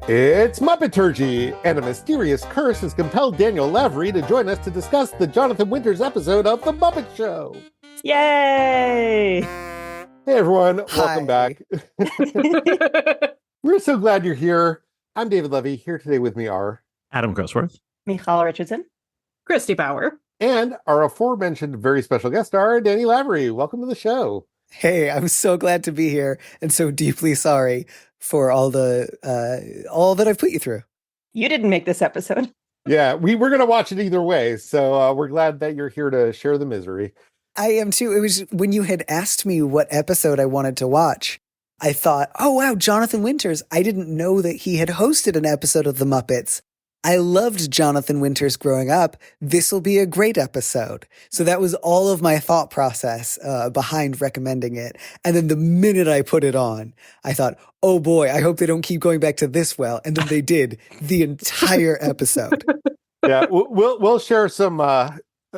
It's Muppeturgy, and a mysterious curse has compelled Daniel Lavery to join us to discuss the Jonathan Winters episode of The Muppet Show. Yay! Hey everyone, welcome Hi. back. We're so glad you're here. I'm David Levy. Here today with me are Adam Grossworth, Michal Richardson, Christy Bauer, and our aforementioned very special guest star, Danny Lavery. Welcome to the show. Hey, I'm so glad to be here and so deeply sorry for all that I've put you through. you didn't make this episode. Yeah, we're going to watch it either way, so we're glad that you're here to share the misery. I am too. It was when you had asked me what episode I wanted to watch, I thought, oh wow, Jonathan Winters. I didn't know that he had hosted an episode of The Muppets. I loved Jonathan Winters growing up. This will be a great episode. So that was all of my thought process behind recommending it. And then the minute I put it on, I thought, oh boy, I hope they don't keep going back to this well. And then they did the entire episode. Yeah, we'll share some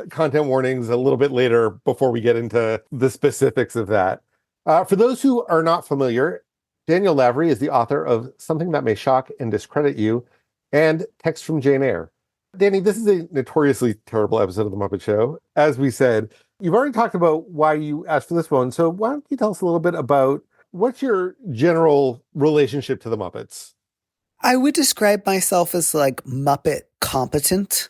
content warnings a little bit later before we get into the specifics of that. For those who are not familiar, Daniel Lavery is the author of Something That May Shock and Discredit You and Text from Jane Eyre. Danny, this is a notoriously terrible episode of The Muppet Show. As we said, you've already talked about why you asked for this one, so why don't you tell us a little bit about what's your general relationship to The Muppets? I would describe myself as like Muppet competent.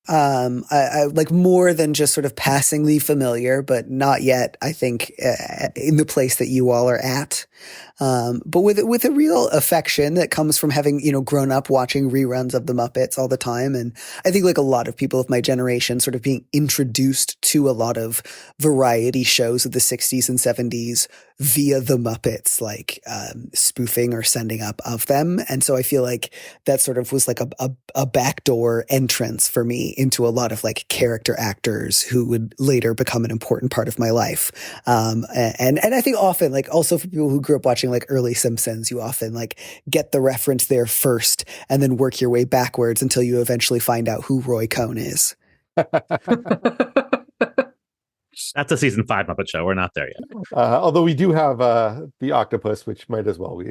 I like more than just sort of passingly familiar, but not yet, I think, in the place that you all are at. But with a real affection that comes from having, grown up watching reruns of the Muppets all the time. And I think like a lot of people of my generation sort of being introduced to a lot of variety shows of the 60s and 70s via the Muppets, like spoofing or sending up of them. And so I feel like that sort of was like a backdoor entrance for me into a lot of like character actors who would later become an important part of my life. And I think often, like also for people who grew up watching like early Simpsons, you often like get the reference there first and then work your way backwards until you eventually find out who Roy Cohn is. that's a season 5 Muppet Show. We're not there yet. Although we do have the octopus, which might as well be.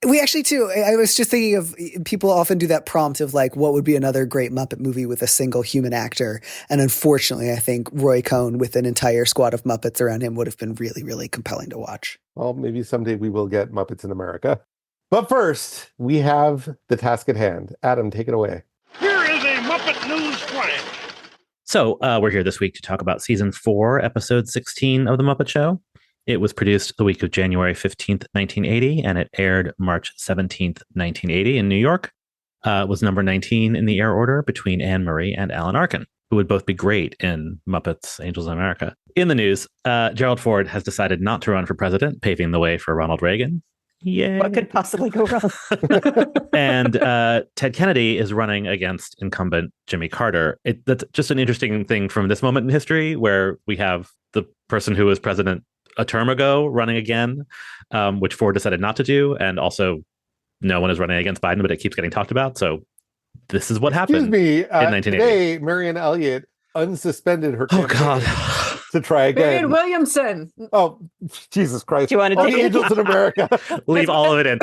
We actually too. I was just thinking of people often do that prompt of like, what would be another great Muppet movie with a single human actor? And unfortunately, I think Roy Cohn with an entire squad of Muppets around him would have been really, really compelling to watch. Well, maybe someday we will get Muppets in America. But first, we have the task at hand. Adam, take it away. Here is a Muppet News Flash. So we're here this week to talk about season 4, episode 16 of The Muppet Show. It was produced the week of January 15th, 1980, and it aired March 17th, 1980 in New York. It was number 19 in the air order between Anne Murray and Alan Arkin, who would both be great in Muppets, Angels in America. In the news, Gerald Ford has decided not to run for president, paving the way for Ronald Reagan. Yay. What could possibly go wrong? And Ted Kennedy is running against incumbent Jimmy Carter. That's just an interesting thing from this moment in history where we have the person who was president a term ago running again, which Ford decided not to do. And also no one is running against Biden, but it keeps getting talked about. So this is what happened Excuse me, in 1980. today, Marianne Elliott unsuspended her Oh, campaign God. to try again. Marianne Williamson. Oh, Jesus Christ. Do you want to All take the it? Angels in America. Leave all of it in.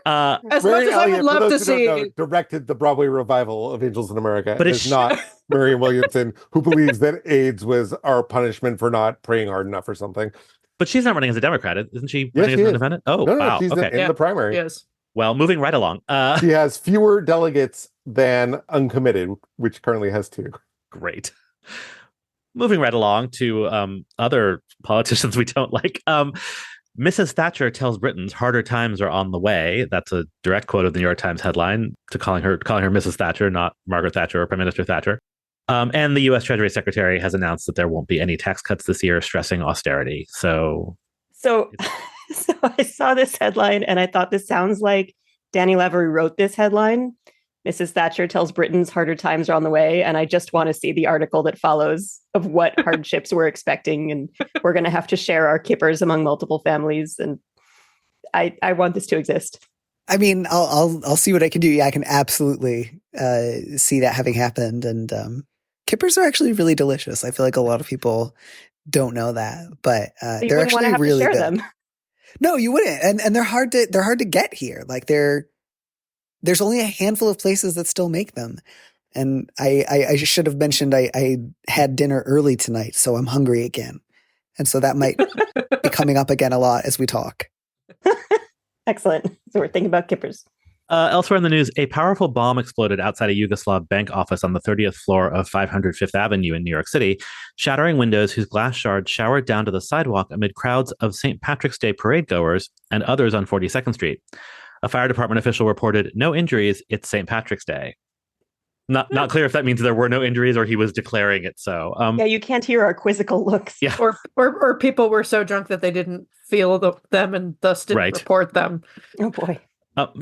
As much Marianne as I Elliott, would for love to those who don't know, see, directed the Broadway revival of Angels in America. But It's it's- not Marianne Williamson, who believes that AIDS was our punishment for not praying hard enough or something. But she's not running as a Democrat, isn't she? Yes, Running she as an is. independent? Oh, No, wow. she's Okay. in Yeah. the primary. yes. Well, moving right along. She has fewer delegates than uncommitted, which currently has 2. Great. Moving right along to other politicians we don't like. Mrs. Thatcher tells Britons harder times are on the way. That's a direct quote of the New York Times headline to calling her Mrs. Thatcher, not Margaret Thatcher or Prime Minister Thatcher. And the U.S. Treasury Secretary has announced that there won't be any tax cuts this year, stressing austerity. So So I saw this headline and I thought this sounds like Danny Lavery wrote this headline. Mrs. Thatcher tells Britons harder times are on the way. And I just want to see the article that follows of what hardships we're expecting. And we're going to have to share our kippers among multiple families. And I want this to exist. I mean, I'll see what I can do. Yeah, I can absolutely see that having happened. And kippers are actually really delicious. I feel like a lot of people don't know that, but So you they're wouldn't want to actually have really to share good. them. No, you wouldn't. And they're hard to get here. Like they're there's only a handful of places that still make them. And I should have mentioned I had dinner early tonight, so I'm hungry again. And so that might be coming up again a lot as we talk. Excellent. So we're thinking about kippers. Elsewhere in the news, a powerful bomb exploded outside a Yugoslav bank office on the 30th floor of 500 Fifth Avenue in New York City, shattering windows whose glass shards showered down to the sidewalk amid crowds of St. Patrick's Day parade goers and others on 42nd Street. A fire department official reported no injuries. It's St. Patrick's Day. Not clear if that means there were no injuries or he was declaring it so. Yeah, you can't hear our quizzical looks. Yeah. Or people were so drunk that they didn't feel them and thus didn't report them. Oh boy.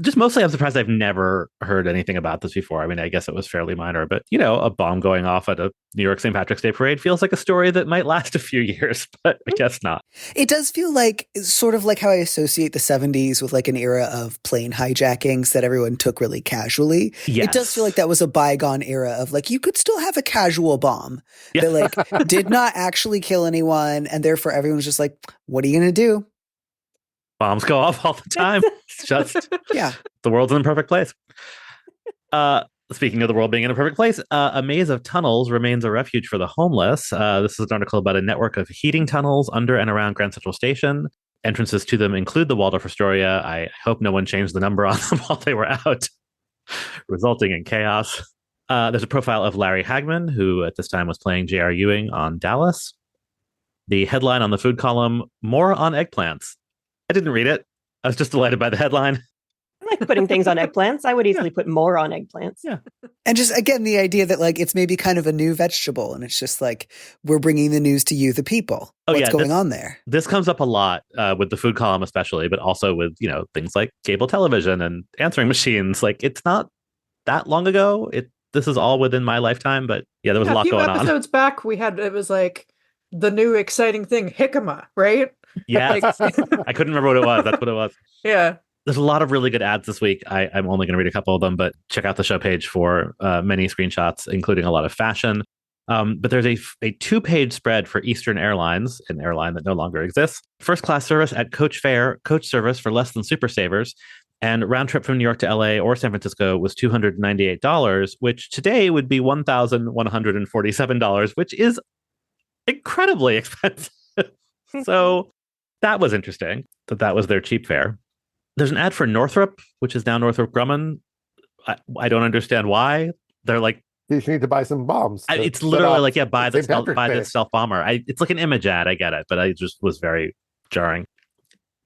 Just mostly I'm surprised I've never heard anything about this before. I mean, I guess it was fairly minor, but, a bomb going off at a New York St. Patrick's Day parade feels like a story that might last a few years, but I guess not. It does feel like sort of like how I associate the 70s with like an era of plane hijackings that everyone took really casually. Yes. It does feel like that was a bygone era of like, you could still have a casual bomb that like did not actually kill anyone. And therefore everyone's just like, what are you going to do? Bombs go off all the time. It's just the world's in a perfect place. Speaking of the world being in a perfect place, a maze of tunnels remains a refuge for the homeless. This is an article about a network of heating tunnels under and around Grand Central Station. Entrances to them include the Waldorf Astoria. I hope no one changed the number on them while they were out, resulting in chaos. There's a profile of Larry Hagman, who at this time was playing J.R. Ewing on Dallas. The headline on the food column, more on eggplants. I didn't read it. I was just delighted by the headline. I like putting things on eggplants. I would easily put more on eggplants. Yeah. And just, again, the idea that like it's maybe kind of a new vegetable and it's just like we're bringing the news to you, the people. What's going on there? This comes up a lot with the food column especially, but also with, things like cable television and answering machines. Like it's not that long ago. This is all within my lifetime, but there was a lot going on. A few episodes back, it was like the new exciting thing, jicama, right? Yeah, I couldn't remember what it was. That's what it was. Yeah. There's a lot of really good ads this week. I'm only going to read a couple of them, but check out the show page for many screenshots, including a lot of fashion. But there's a 2-page spread for Eastern Airlines, an airline that no longer exists. First class service at Coach Fare, coach service for less than Super Savers. And round trip from New York to LA or San Francisco was $298, which today would be $1,147, which is incredibly expensive. So that was interesting that was their cheap fare. There's an ad for Northrop, which is now Northrop Grumman. I don't understand why. They're like, you need to buy some bombs. It's literally like, buy the stealth bomber. It's like an image ad. I get it, but I just was very jarring.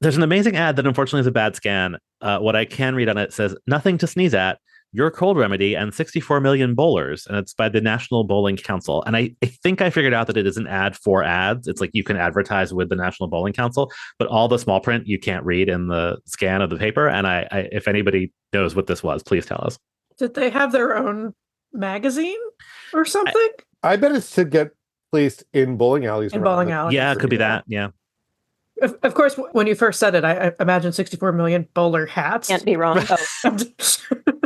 There's an amazing ad that unfortunately is a bad scan. What I can read on it says, nothing to sneeze at, your cold remedy and 64 million bowlers. And it's by the National Bowling Council. And I think I figured out that it is an ad for ads. It's like you can advertise with the National Bowling Council, but all the small print you can't read in the scan of the paper. And I if anybody knows what this was, please tell us. Did they have their own magazine or something? I bet it's to get placed in bowling alleys. Yeah, it could be that. Yeah. Of course, when you first said it, I imagine 64 million bowler hats. Can't be wrong. Oh.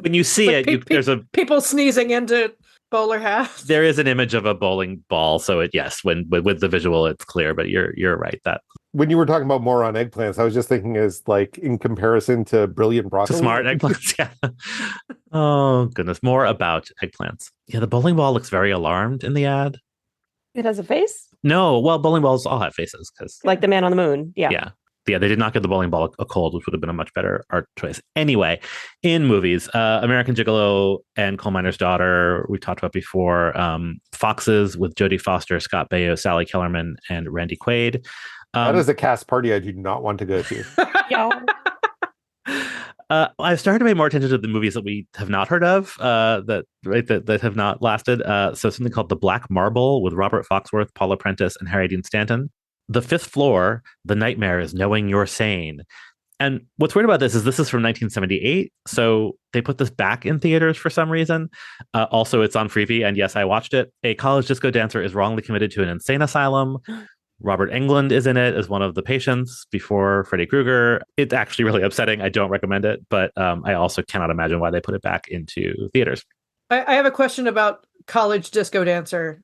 When you see it, there's people sneezing into bowler hats. There is an image of a bowling ball, so when with the visual, it's clear. But you're right that when you were talking about more on eggplants, I was just thinking as like in comparison to brilliant broccoli. To smart eggplants, yeah. Oh goodness, more about eggplants. Yeah, the bowling ball looks very alarmed in the ad. It has a face? No, well, bowling balls all have faces because like the man on the moon. Yeah. They did not give the bowling ball a cold, which would have been a much better art choice. Anyway, in movies, American Gigolo and Coal Miner's Daughter, we talked about before. Foxes with Jodie Foster, Scott Baio, Sally Kellerman, and Randy Quaid. That is a cast party I do not want to go to. I've started to pay more attention to the movies that we have not heard of, that have not lasted. So something called The Black Marble with Robert Foxworth, Paula Prentice, and Harry Dean Stanton. The Fifth Floor, The Nightmare is Knowing You're Sane. And what's weird about this is from 1978. So they put this back in theaters for some reason. Also, it's on Freevee. And yes, I watched it. A college disco dancer is wrongly committed to an insane asylum. Robert Englund is in it as one of the patients before Freddy Krueger. It's actually really upsetting. I don't recommend it, but I also cannot imagine why they put it back into theaters. I have a question about college disco dancer.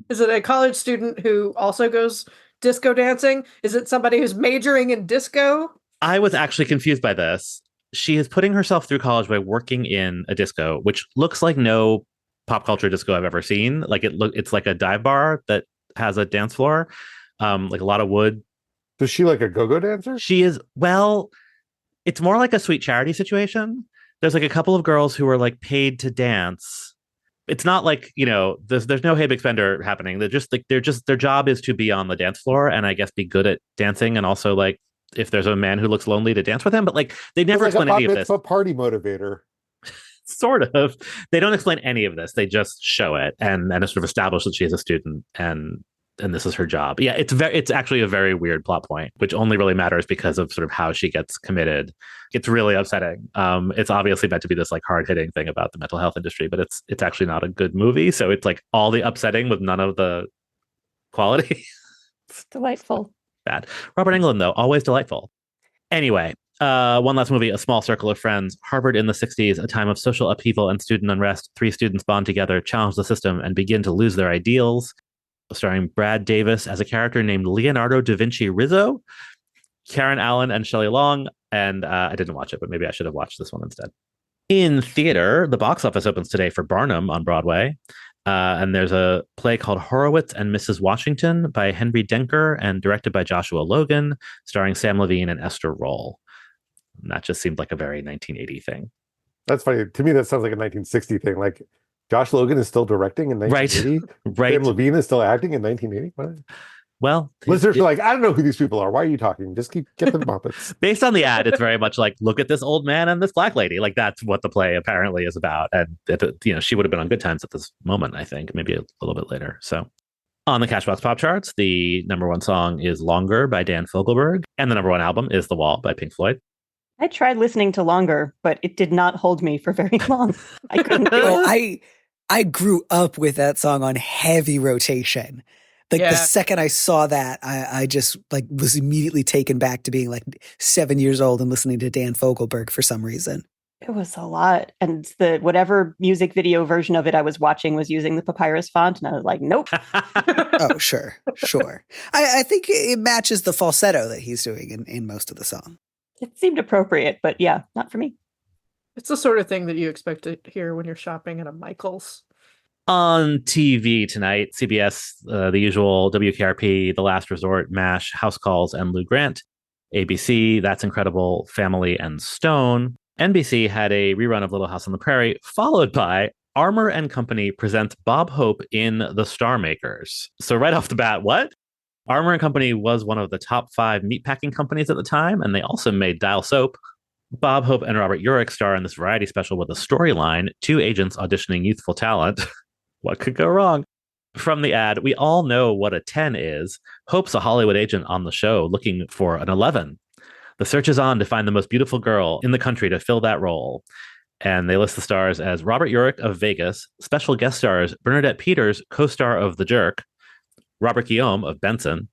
Is it a college student who also goes disco dancing? Is it somebody who's majoring in disco? I was actually confused by this. she is putting herself through college by working in a disco, which looks like no pop culture disco I've ever seen. Like it's like a dive bar that has a dance floor, like a lot of wood. Is she like a go-go dancer? She is, well, it's more like a sweet charity situation. There's like a couple of girls who are like paid to dance. It's not like, there's no hey big spender happening. They're just their job is to be on the dance floor and I guess be good at dancing, and also like if there's a man who looks lonely to dance with him, but like they never It's like explain any of this. a party motivator. Sort of. They don't explain any of this. They just show it and sort of establish that she is a student and this is her job. Yeah, it's actually a very weird plot point, which only really matters because of sort of how she gets committed. It's really upsetting. It's obviously meant to be this like hard-hitting thing about the mental health industry, but it's actually not a good movie. So it's like all the upsetting with none of the quality. It's delightful. Bad. Robert Englund, though, always delightful. Anyway, one last movie, A Small Circle of Friends. Harvard in the 60s, a time of social upheaval and student unrest. 3 students bond together, challenge the system, and begin to lose their ideals. Starring Brad Davis as a character named Leonardo da Vinci Rizzo, Karen Allen and Shelley Long. And I didn't watch it, but maybe I should have watched this one instead. In theater, the box office opens today for Barnum on Broadway. And there's a play called Horowitz and Mrs. Washington by Henry Denker and directed by Joshua Logan, starring Sam Levine and Esther Roll. And that just seemed like a very 1980 thing. That's funny. To me, that sounds like a 1960 thing. Like Josh Logan is still directing in 1980. Right. Sam Levine is still acting in 1980. What? Well, listeners are like, I don't know who these people are. Why are you talking? Just get the Muppets. Based on the ad, it's very much like, look at this old man and this black lady. Like that's what the play apparently is about. And she would have been on Good Times at this moment, I think, maybe a little bit later. So on the Cashbox Pop charts, the number 1 song is Longer by Dan Fogelberg, and the number 1 album is The Wall by Pink Floyd. I tried listening to Longer, but it did not hold me for very long. I couldn't do it. I grew up with that song on heavy rotation. Like the second I saw that, I just like was immediately taken back to being like 7 years old and listening to Dan Fogelberg for some reason. It was a lot. And the whatever music video version of it I was watching was using the papyrus font. And I was like, nope. Oh, sure. I think it matches the falsetto that he's doing in most of the song. It seemed appropriate, but yeah, not for me. It's the sort of thing that you expect to hear when you're shopping at a Michael's. On TV tonight, CBS, the usual, WKRP, The Last Resort, MASH, House Calls, and Lou Grant. ABC, That's Incredible, Family, and Stone. NBC had a rerun of Little House on the Prairie, followed by Armour and Company presents Bob Hope in The Star Makers. So right off the bat, what? Armour and Company was one of the top 5 meatpacking companies at the time, and they also made Dial Soap. Bob Hope and Robert Urich star in this variety special with a storyline, 2 agents auditioning youthful talent. What could go wrong? From the ad, we all know what a 10 is. Hope's a Hollywood agent on the show looking for an 11. The search is on to find the most beautiful girl in the country to fill that role. And they list the stars as Robert Urich of Vegas, special guest stars Bernadette Peters, co-star of The Jerk, Robert Guillaume of Benson.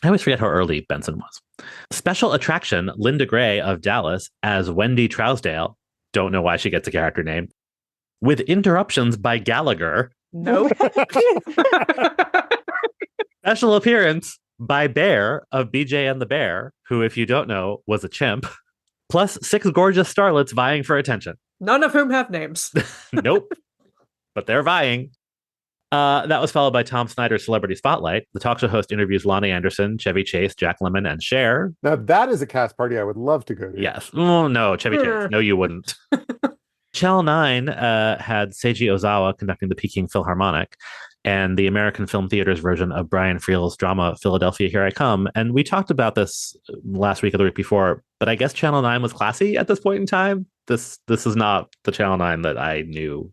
I always forget how early Benson was. Special attraction, Linda Gray of Dallas as Wendy Trousdale. Don't know why she gets a character name. With interruptions by Gallagher. Nope. Special appearance by Bear of BJ and the Bear, who, if you don't know, was a chimp. Plus 6 gorgeous starlets vying for attention. None of whom have names. Nope. But they're vying. That was followed by Tom Snyder's Celebrity Spotlight. The talk show host interviews Lonnie Anderson, Chevy Chase, Jack Lemmon, and Cher. Now that is a cast party I would love to go to. Yes. Oh, no, Chevy Chase. No, you wouldn't. Channel 9 had Seiji Ozawa conducting the Peking Philharmonic and the American Film Theater's version of Brian Friel's drama Philadelphia, Here I Come. And we talked about this last week or the week before, but I guess Channel 9 was classy at this point in time. This is not the Channel 9 that I knew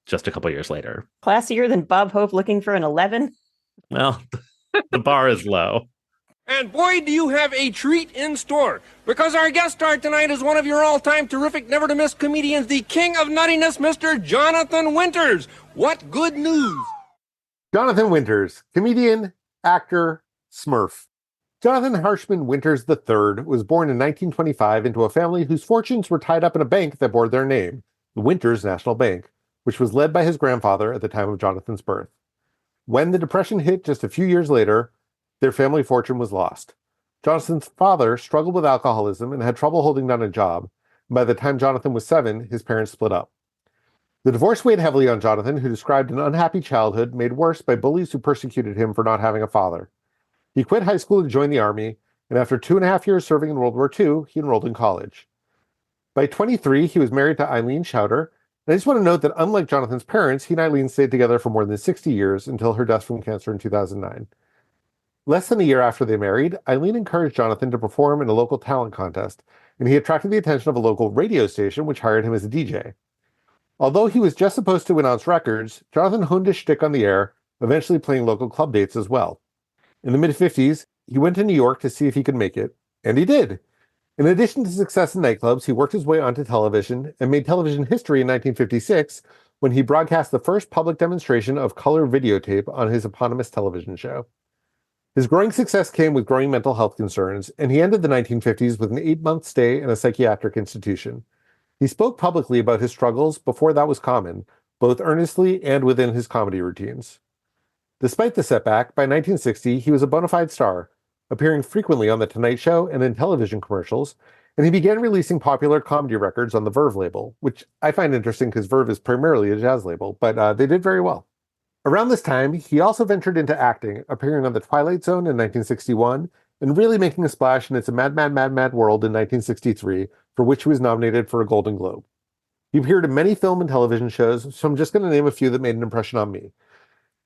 just a couple years later. Classier than Bob Hope looking for an 11? Well, the bar is low. And boy, do you have a treat in store, because our guest star tonight is one of your all-time terrific, never-to-miss comedians, the king of nuttiness, Mr. Jonathan Winters. What good news! Jonathan Winters, comedian, actor, Smurf. Jonathan Harshman Winters III was born in 1925 into a family whose fortunes were tied up in a bank that bore their name, the Winters National Bank, which was led by his grandfather at the time of Jonathan's birth. When the Depression hit just a few years later, their family fortune was lost. Jonathan's father struggled with alcoholism and had trouble holding down a job, By the time Jonathan was 7, his parents split up. The divorce weighed heavily on Jonathan, who described an unhappy childhood made worse by bullies who persecuted him for not having a father. He quit high school to join the army, and after 2.5 years serving in World War II, he enrolled in college. By 23, he was married to Eileen Schauder, and I just want to note that unlike Jonathan's parents, he and Eileen stayed together for more than 60 years until her death from cancer in 2009. Less than a year after they married, Eileen encouraged Jonathan to perform in a local talent contest, and he attracted the attention of a local radio station, which hired him as a DJ. Although he was just supposed to announce records, Jonathan honed his shtick on the air, eventually playing local club dates as well. In the mid-50s, he went to New York to see if he could make it, and he did. In addition to success in nightclubs, he worked his way onto television and made television history in 1956 when he broadcast the first public demonstration of color videotape on his eponymous television show. His growing success came with growing mental health concerns, and he ended the 1950s with an 8-month stay in a psychiatric institution. He spoke publicly about his struggles before that was common, both earnestly and within his comedy routines. Despite the setback, by 1960, he was a bona fide star, appearing frequently on The Tonight Show and in television commercials, and he began releasing popular comedy records on the Verve label, which I find interesting because Verve is primarily a jazz label, but they did very well. Around this time, he also ventured into acting, appearing on The Twilight Zone in 1961, and really making a splash in It's a Mad, Mad, Mad, Mad World in 1963, for which he was nominated for a Golden Globe. He appeared in many film and television shows, so I'm just going to name a few that made an impression on me.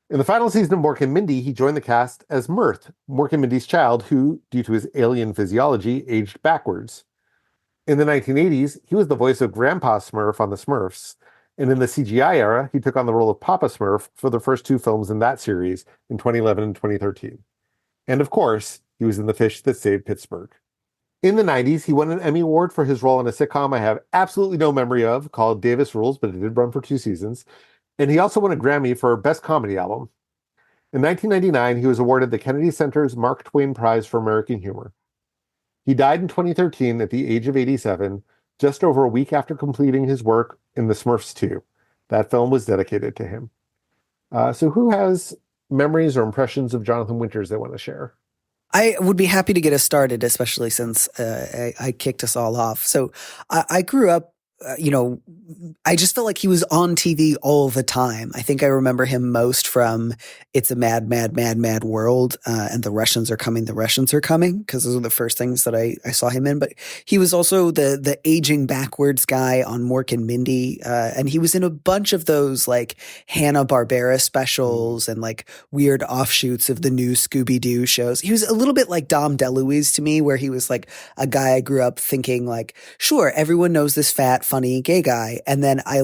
In the final season of Mork and Mindy, he joined the cast as Mirth, Mork and Mindy's child, who, due to his alien physiology, aged backwards. In the 1980s, he was the voice of Grandpa Smurf on The Smurfs, and in the CGI era, he took on the role of Papa Smurf for the first 2 films in that series in 2011 and 2013. And of course, he was in The Fish That Saved Pittsburgh. In the 90s, he won an Emmy Award for his role in a sitcom I have absolutely no memory of called Davis Rules, but it did run for 2 seasons. And he also won a Grammy for Best Comedy Album. In 1999, he was awarded the Kennedy Center's Mark Twain Prize for American Humor. He died in 2013 at the age of 87, just over a week after completing his work in The Smurfs 2. That film was dedicated to him. So who has memories or impressions of Jonathan Winters they want to share? I would be happy to get us started, especially since I kicked us all off. So I grew up, I just felt like he was on TV all the time. I think I remember him most from It's a Mad, Mad, Mad, Mad World and The Russians Are Coming, because those were the first things that I saw him in. But he was also the aging backwards guy on Mork and Mindy. And he was in a bunch of those like Hanna-Barbera specials and like weird offshoots of the new Scooby-Doo shows. He was a little bit like Dom DeLuise to me, where he was like a guy I grew up thinking like, sure, everyone knows this fat, funny gay guy. And then I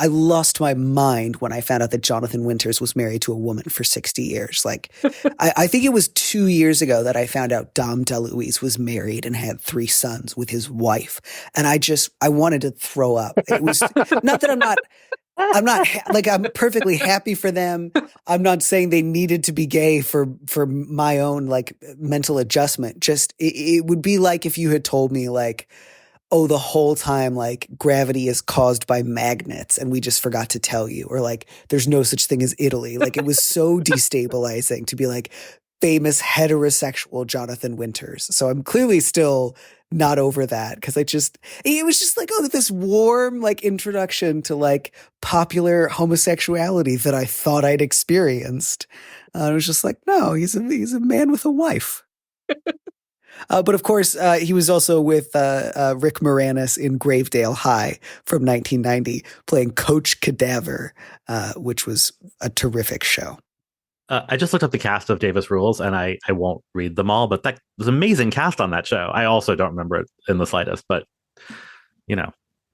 lost my mind when I found out that Jonathan Winters was married to a woman for 60 years. Like, I think it was 2 years ago that I found out Dom DeLuise was married and had 3 sons with his wife. And I wanted to throw up. It was not that I'm perfectly happy for them. I'm not saying they needed to be gay for my own like mental adjustment. Just, it would be like if you had told me like, oh, the whole time, like, gravity is caused by magnets and we just forgot to tell you. Or, like, there's no such thing as Italy. Like, it was so destabilizing to be, like, famous heterosexual Jonathan Winters. So I'm clearly still not over that because it was just like, oh, this warm, like, introduction to, like, popular homosexuality that I thought I'd experienced. I was just like, no, he's a man with a wife. But of course, he was also with Rick Moranis in Gravedale High from 1990, playing Coach Cadaver, which was a terrific show. I just looked up the cast of Davis Rules, and I won't read them all, but that was an amazing cast on that show. I also don't remember it in the slightest, but,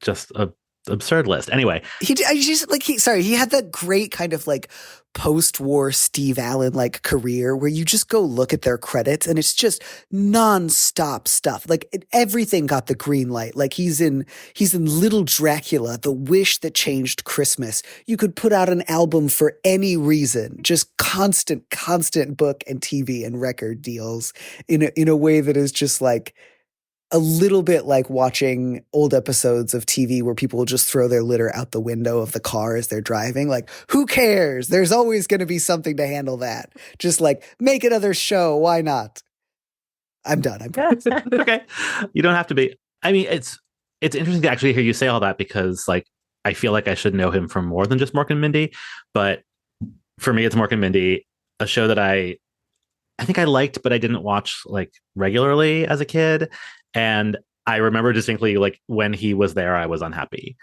just a absurd list. Anyway. He had that great kind of like post-war Steve Allen like career where you just go look at their credits and it's just nonstop stuff. Like everything got the green light. Like he's in Little Dracula, The Wish That Changed Christmas. You could put out an album for any reason, just constant book and TV and record deals in a way that is just like a little bit like watching old episodes of TV where people will just throw their litter out the window of the car as they're driving. Like, who cares? There's always going to be something to handle that. Just like, make another show. Why not? I'm done. Okay. You don't have to be. I mean, it's interesting to actually hear you say all that because like I feel like I should know him from more than just Mork and Mindy. But for me, it's Mork and Mindy, a show that I think I liked, but I didn't watch like regularly as a kid. And I remember distinctly like when he was there, I was unhappy.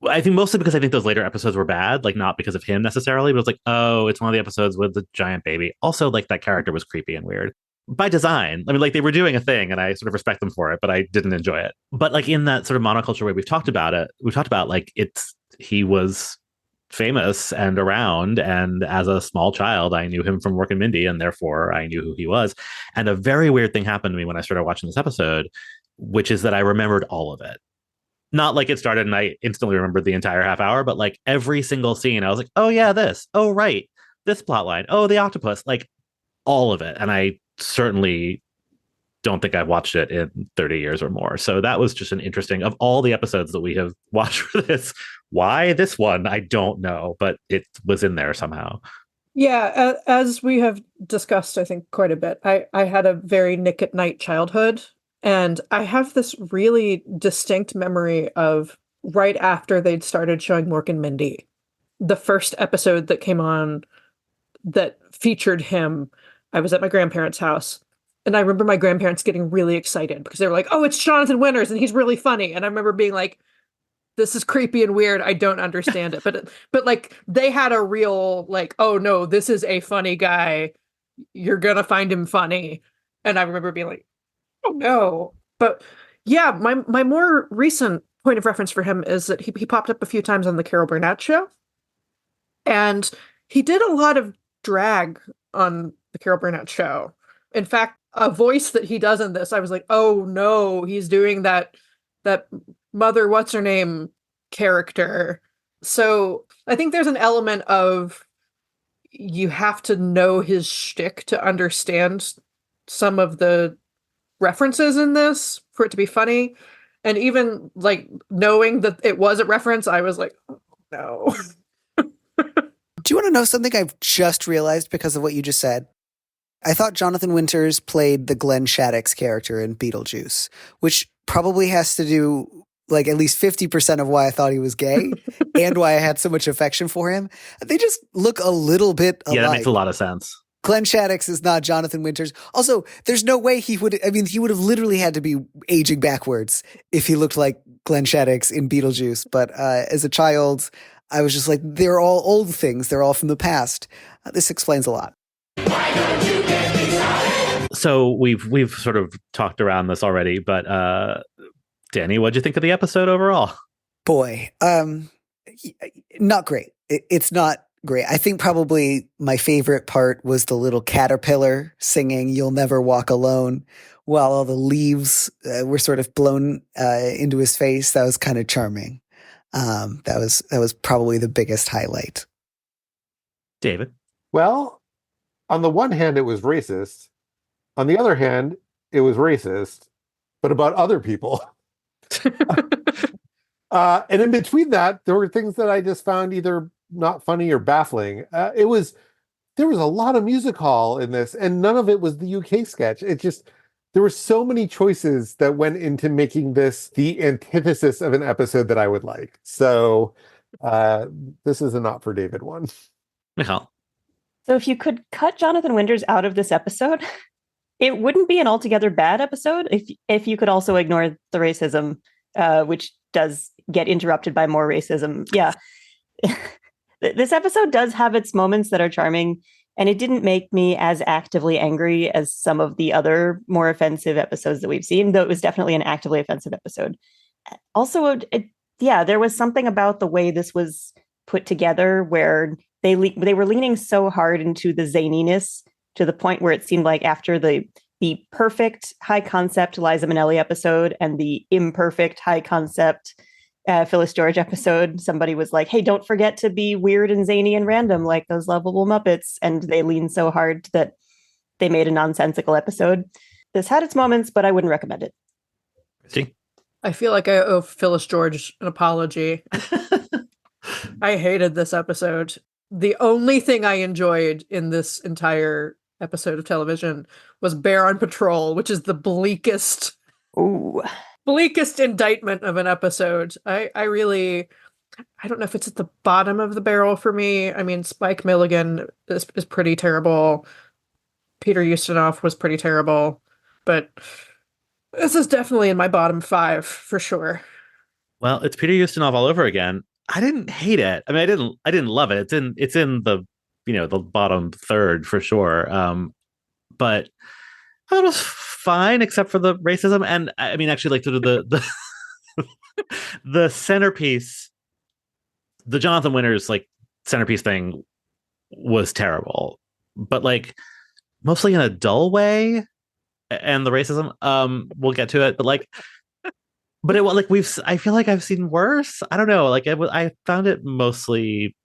I think mostly because I think those later episodes were bad, like not because of him necessarily, but it's like, oh, it's one of the episodes with the giant baby. Also, like that character was creepy and weird by design. I mean, like they were doing a thing and I sort of respect them for it, but I didn't enjoy it. But like in that sort of monoculture way we've talked about it, we've talked about like he was famous and around. And as a small child, I knew him from Mork and Mindy, and therefore I knew who he was. And a very weird thing happened to me when I started watching this episode, which is that I remembered all of it. Not like it started and I instantly remembered the entire half hour, but like every single scene, I was like, oh yeah, this. Oh, right. This plot line. Oh, the octopus. Like all of it. And I certainly don't think I've watched it in 30 years or more. So that was just an interesting, of all the episodes that we have watched for this, why this one, I don't know, but it was in there somehow. Yeah, as we have discussed, I think quite a bit, I had a very Nick at Night childhood. And I have this really distinct memory of right after they'd started showing Mork and Mindy, the first episode that came on that featured him. I was at my grandparents' house, and I remember my grandparents getting really excited because they were like, oh, it's Jonathan Winters, and he's really funny. And I remember being like, this is creepy and weird. I don't understand it. But like they had a real like, oh no, this is a funny guy. You're going to find him funny. And I remember being like, oh no. But yeah, my more recent point of reference for him is that he popped up a few times on the Carol Burnett show. And he did a lot of drag on the Carol Burnett show. In fact, a voice that he does in this, I was like, oh no, he's doing that mother what's her name character. So I think there's an element of you have to know his shtick to understand some of the references in this for it to be funny. And even like knowing that it was a reference, I was like, oh, no. Do you want to know something I've just realized because of what you just said? I thought Jonathan Winters played the Glenn Shaddix character in Beetlejuice, which probably has to do like at least 50% of why I thought he was gay and why I had so much affection for him. They just look a little bit alike. Yeah, that makes a lot of sense. Glenn Shaddix is not Jonathan Winters. Also, there's no way he would have literally had to be aging backwards if he looked like Glenn Shaddix in Beetlejuice. But as a child, I was just like, they're all old things. They're all from the past. This explains a lot. So we've sort of talked around this already, but Danny, what'd you think of the episode overall? Boy, not great. It's not great. I think probably my favorite part was the little caterpillar singing "You'll Never Walk Alone" while all the leaves were sort of blown into his face. That was kind of charming. That was probably the biggest highlight. David? Well, on the one hand, it was racist. On the other hand, it was racist, but about other people. And in between that, there were things that I just found either not funny or baffling. There was a lot of music hall in this, and none of it was the UK sketch. There were so many choices that went into making this the antithesis of an episode that I would like. So this is a not for David one. Michal? So if you could cut Jonathan Winters out of this episode, it wouldn't be an altogether bad episode if you could also ignore the racism, which does get interrupted by more racism. Yeah. This episode does have its moments that are charming, and it didn't make me as actively angry as some of the other more offensive episodes that we've seen, though it was definitely an actively offensive episode. Also, there was something about the way this was put together where they were leaning so hard into the zaniness to the point where it seemed like after the perfect high concept Liza Minnelli episode and the imperfect high concept Phyllis George episode, somebody was like, hey, don't forget to be weird and zany and random like those lovable Muppets. And they leaned so hard that they made a nonsensical episode. This had its moments, but I wouldn't recommend it. See? I feel like I owe Phyllis George an apology. I hated this episode. The only thing I enjoyed in this entire episode of television was Bear on Patrol, which is the bleakest Ooh. bleakest indictment of an episode. I don't know if it's at the bottom of the barrel for me. I mean, Spike Milligan is pretty terrible. Peter Ustinov was pretty terrible, but this is definitely in my bottom 5 for sure. Well, it's Peter Ustinov all over again. I didn't hate it. I mean, I didn't love it. It's in the, the bottom third for sure. But it was fine except for the racism. And I mean, actually, like the the centerpiece, the Jonathan Winters like centerpiece thing was terrible, but like mostly in a dull way. And the racism, we'll get to it, but like, but it was like I feel like I've seen worse. I don't know. Like I found it mostly.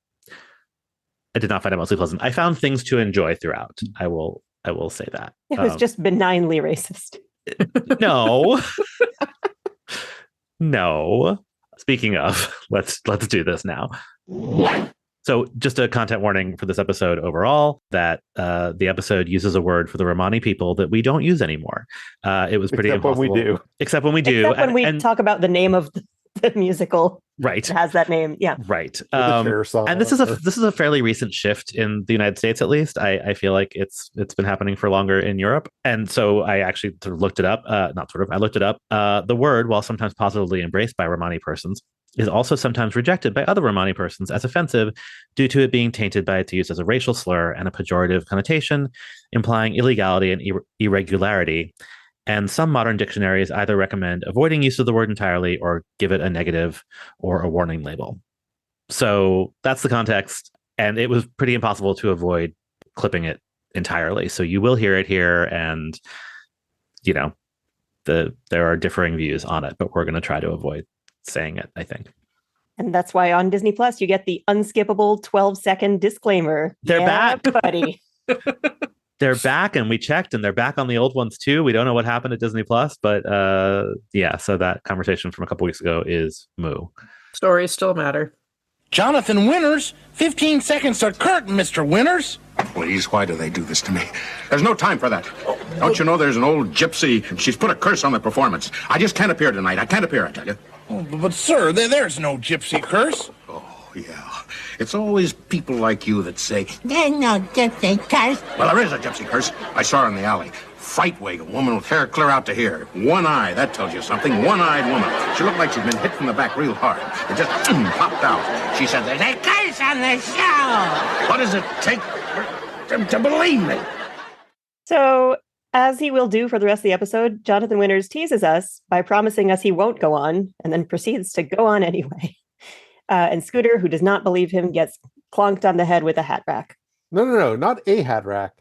I did not find it mostly pleasant. I found things to enjoy throughout. I will say that It was just benignly racist. No, no. Speaking of, let's do this now. So just a content warning for this episode overall that the episode uses a word for the Romani people that we don't use anymore. It was pretty Except when impossible. we do. Except when we do. Except when we talk about the name of the musical. Right. It has that name. Yeah. Right. And this is a fairly recent shift in the United States, at least. I feel like it's been happening for longer in Europe. And so I actually sort of looked it up. I looked it up. The word, while sometimes positively embraced by Romani persons, is also sometimes rejected by other Romani persons as offensive due to it being tainted by its use as a racial slur and a pejorative connotation, implying illegality and irregularity. And some modern dictionaries either recommend avoiding use of the word entirely or give it a negative or a warning label. So that's the context. And it was pretty impossible to avoid clipping it entirely. So you will hear it here. And, there are differing views on it, but we're going to try to avoid saying it, I think. And that's why on Disney Plus, you get the unskippable 12-second disclaimer. They're back. Buddy. They're back, and we checked, and they're back on the old ones too. We don't know what happened at Disney Plus, but so that conversation from a couple weeks ago is moo. Stories still matter. Jonathan Winters, 15 seconds to curtain, Mr. Winters. Please, why do they do this to me? There's no time for that. Don't you know there's an old gypsy? She's put a curse on the performance. I just can't appear tonight. I can't appear, I tell you. Oh, but sir, there's no gypsy curse. Oh, yeah. It's always people like you that say, There's no gypsy curse. well, there is a gypsy curse. I saw her in the alley. Fright wig, a woman with hair clear out to here. One eye, that tells you something. One-eyed woman. She looked like she'd been hit from the back real hard. It just popped out. She said, there's a curse on the show. What does it take to believe me? So, as he will do for the rest of the episode, Jonathan Winters teases us by promising us he won't go on and then proceeds to go on anyway. And Scooter, who does not believe him, gets clonked on the head with a hat rack. No, not a hat rack.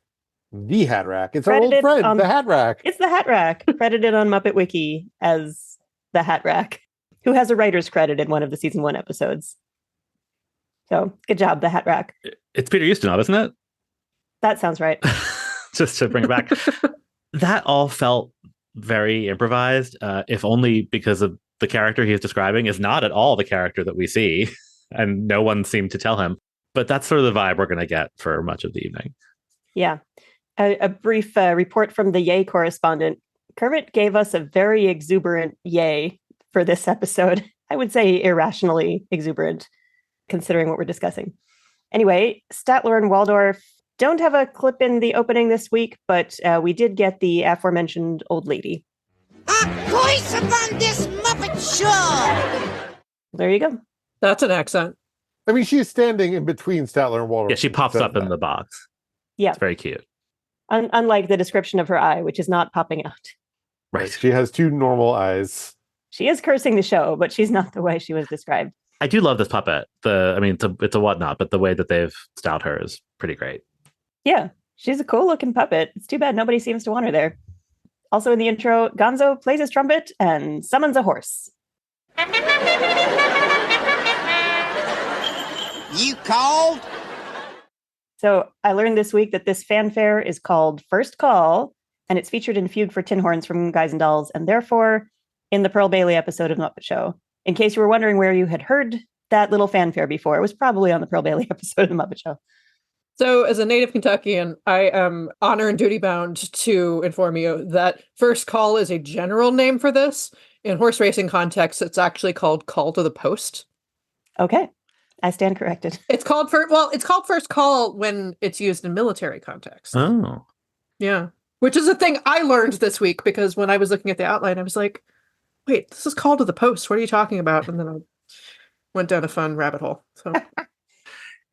The hat rack. It's our old Credited friend, on- the hat rack. It's the hat rack, credited on Muppet Wiki as the hat rack, who has a writer's credit in one of the season 1 episodes. So, good job, the hat rack. It's Peter Ustinov, isn't it? That sounds right. Just to bring it back. That all felt very improvised, if only because of the character he is describing is not at all the character that we see, and no one seemed to tell him. But that's sort of the vibe we're going to get for much of the evening. Yeah. A brief report from the Yay correspondent. Kermit gave us a very exuberant yay for this episode. I would say irrationally exuberant, considering what we're discussing. Anyway, Statler and Waldorf don't have a clip in the opening this week, but we did get the aforementioned old lady. A voice upon this Muppet Show. There you go. That's an accent. I mean, she's standing in between Statler and Waldorf. Yeah, she pops up in the box. Yeah. It's very cute. Unlike the description of her eye, which is not popping out. Right. She has 2 normal eyes. She is cursing the show, but she's not the way she was described. I do love this puppet. It's a whatnot, but the way that they've styled her is pretty great. Yeah, she's a cool looking puppet. It's too bad nobody seems to want her there. Also in the intro, Gonzo plays his trumpet and summons a horse. You called? So I learned this week that this fanfare is called First Call, and it's featured in Fugue for Tin Horns from Guys and Dolls, and therefore in the Pearl Bailey episode of The Muppet Show. In case you were wondering where you had heard that little fanfare before, it was probably on the Pearl Bailey episode of The Muppet Show. So, as a native Kentuckian, I am honor and duty bound to inform you that First Call is a general name for this. in horse racing context, it's actually called Call to the Post. Okay. I stand corrected. It's called first call when it's used in military context. Oh. Yeah. Which is a thing I learned this week, because when I was looking at the outline, I was like, wait, this is Call to the Post. What are you talking about? And then I went down a fun rabbit hole. So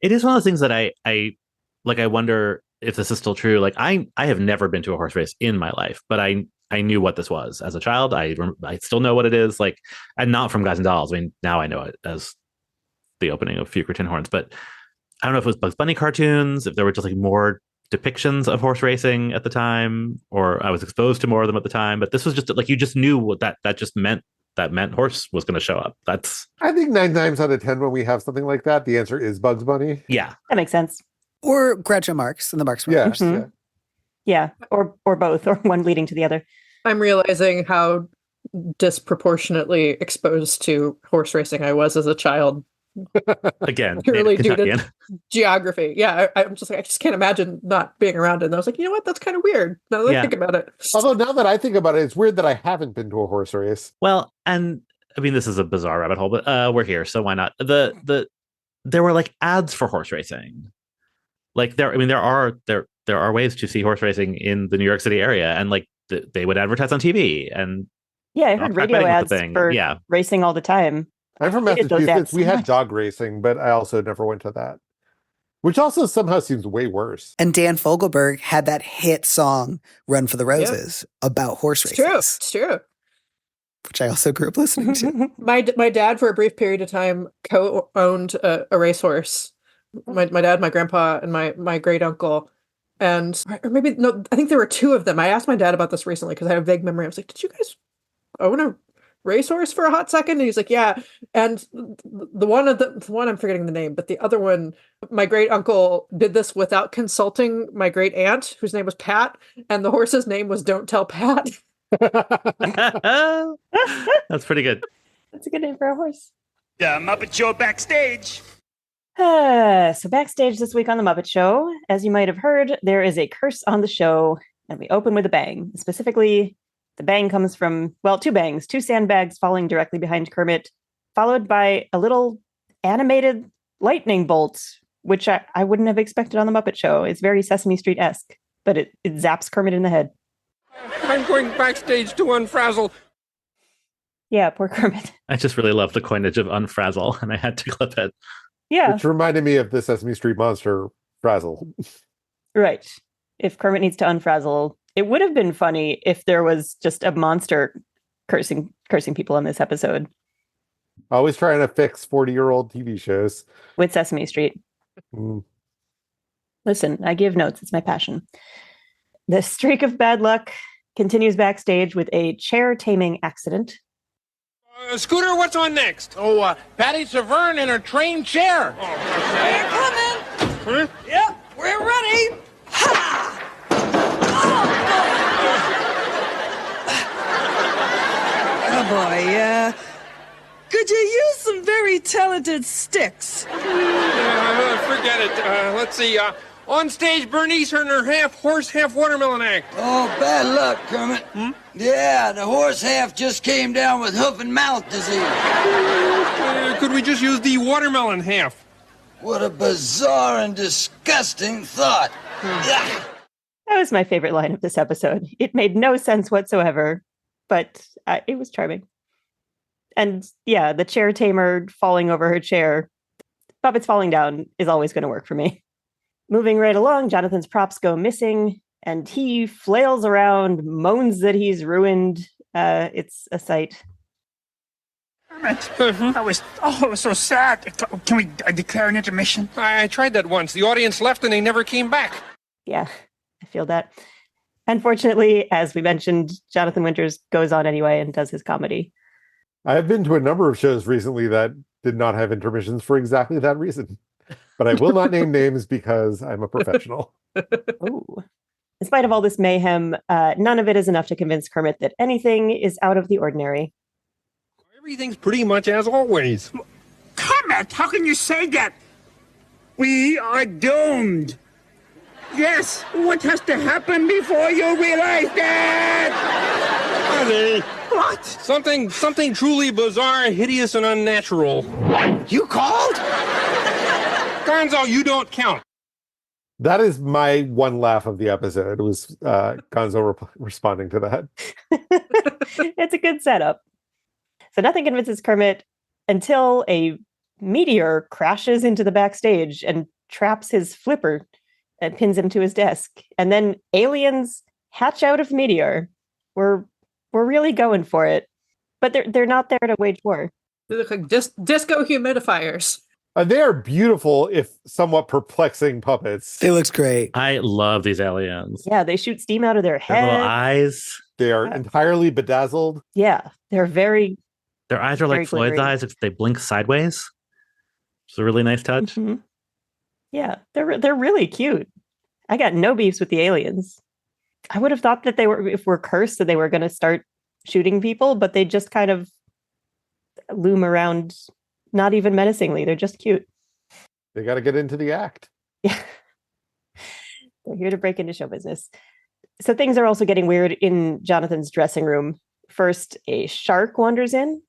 It is one of those things that I wonder if this is still true. Like I have never been to a horse race in my life, but I knew what this was as a child. I still know what it is. Like, I'm not from Guys and Dolls. I mean, now I know it as the opening of Fuker Tin Horns, but I don't know if it was Bugs Bunny cartoons, if there were just like more depictions of horse racing at the time, or I was exposed to more of them at the time. But this was just like, you just knew what that just meant. That meant horse was going to show up. I think 9 times out of 10 when we have something like that, the answer is Bugs Bunny. Yeah. That makes sense. Or Groucho Marx and the Marx Yes. Brothers. Yeah. Or both, or one leading to the other. I'm realizing how disproportionately exposed to horse racing I was as a child. Again, Purely due Kentuckian. to geography. Yeah, I'm just like, I just can't imagine not being around it. And I was like, you know what? That's kind of weird. Now that I Yeah. think about it. Although now that I think about it, it's weird that I haven't been to a horse race. Well, and I mean, this is a bizarre rabbit hole, but we're here, so why not? There were like ads for horse racing. Like there are ways to see horse racing in the New York City area, and like they would advertise on TV. And Yeah, I heard track radio betting was ads the thing. for Yeah. racing all the time. I'm from I hated those Massachusetts. ads We so had much. dog racing, but I also never went to that. Which also somehow seems way worse. And Dan Fogelberg had that hit song "Run for the Roses" about horse It's races, true. It's true. which I also grew up listening to. My dad, for a brief period of time, co-owned a racehorse. My dad, my grandpa, and my great uncle, and or maybe no, I think there were 2 of them. I asked my dad about this recently because I have a vague memory. I was like, "Did you guys own a racehorse for a hot second?" And he's like, "Yeah." And the one I'm forgetting the name, but the other one, my great uncle did this without consulting my great aunt, whose name was Pat, and the horse's name was Don't Tell Pat. That's pretty good. That's a good name for a horse. Muppet Show backstage. So backstage this week on The Muppet Show, as you might have heard, there is a curse on the show, and we open with a bang. Specifically, the bang comes from, well, 2 bangs, 2 sandbags falling directly behind Kermit, followed by a little animated lightning bolt, which I wouldn't have expected on The Muppet Show. It's very Sesame Street-esque, but it zaps Kermit in the head. I'm going backstage to unfrazzle. Yeah, poor Kermit. I just really love the coinage of unfrazzle, and I had to clip it. Yeah, Which reminded me of the Sesame Street monster Frazzle. right. If Kermit needs to unfrazzle, it would have been funny if there was just a monster cursing people on this episode Always trying to fix 40-year-old TV shows. with Sesame Street. Mm. Listen, I give notes. It's my passion. The streak of bad luck continues backstage with a chair taming accident. Scooter, what's on next? Oh, Patty Severn in her train chair. We're coming. Huh? Yep, we're ready. Ha! Oh boy, could you use some very talented sticks? Forget it. Let's see. On stage, Bernice and her half horse, half watermelon act. Oh, bad luck, Kermit. Yeah, the horse half just came down with hoof and mouth disease. Could we just use the watermelon half? What a bizarre and disgusting thought. Yeah. That was my favorite line of this episode. It made no sense whatsoever, but it was charming. And yeah, the chair tamer falling over her chair, puppets falling down is always going to work for me. Moving right along, Jonathan's props go missing, and he flails around, moans that he's ruined. It's a sight. Kermit, it was so sad. Can we declare an intermission? I tried that once. The audience left and they never came back. Yeah, I feel that. Unfortunately, as we mentioned, Jonathan Winters goes on anyway and does his comedy. I've been to a number of shows recently that did not have intermissions for exactly that reason. But I will not name names because I'm a professional. Ooh. In spite of all this mayhem, none of it is enough to convince Kermit that anything is out of the ordinary. Everything's pretty much as always. Kermit, how can you say that? We are doomed. Yes, what has to happen before you realize that? Honey, What? Something truly bizarre, hideous, and unnatural. You called? Gonzo, you don't count. That is my one laugh of the episode, was Gonzo responding to that. It's a good setup. So nothing convinces Kermit until a meteor crashes into the backstage and traps his flipper and pins him to his desk. And then aliens hatch out of the meteor. We're really going for it. But they're not there to wage war. They look like disco humidifiers. They are beautiful, if somewhat perplexing puppets. It looks great. I love these aliens. Yeah, they shoot steam out of their Their little head. eyes. They are entirely bedazzled. Yeah, they're very... Their eyes are Very like Floyd's glittery. eyes, except they blink sideways. It's a really nice touch. Mhm. Yeah, they're really cute. I got no beefs with the aliens. I would have thought that if we're cursed, that they were going to start shooting people, but they just kind of loom around, not even menacingly. They're just cute. They got to get into the act. Yeah. They're here to break into show business. So things are also getting weird in Jonathan's dressing room. First, a shark wanders in.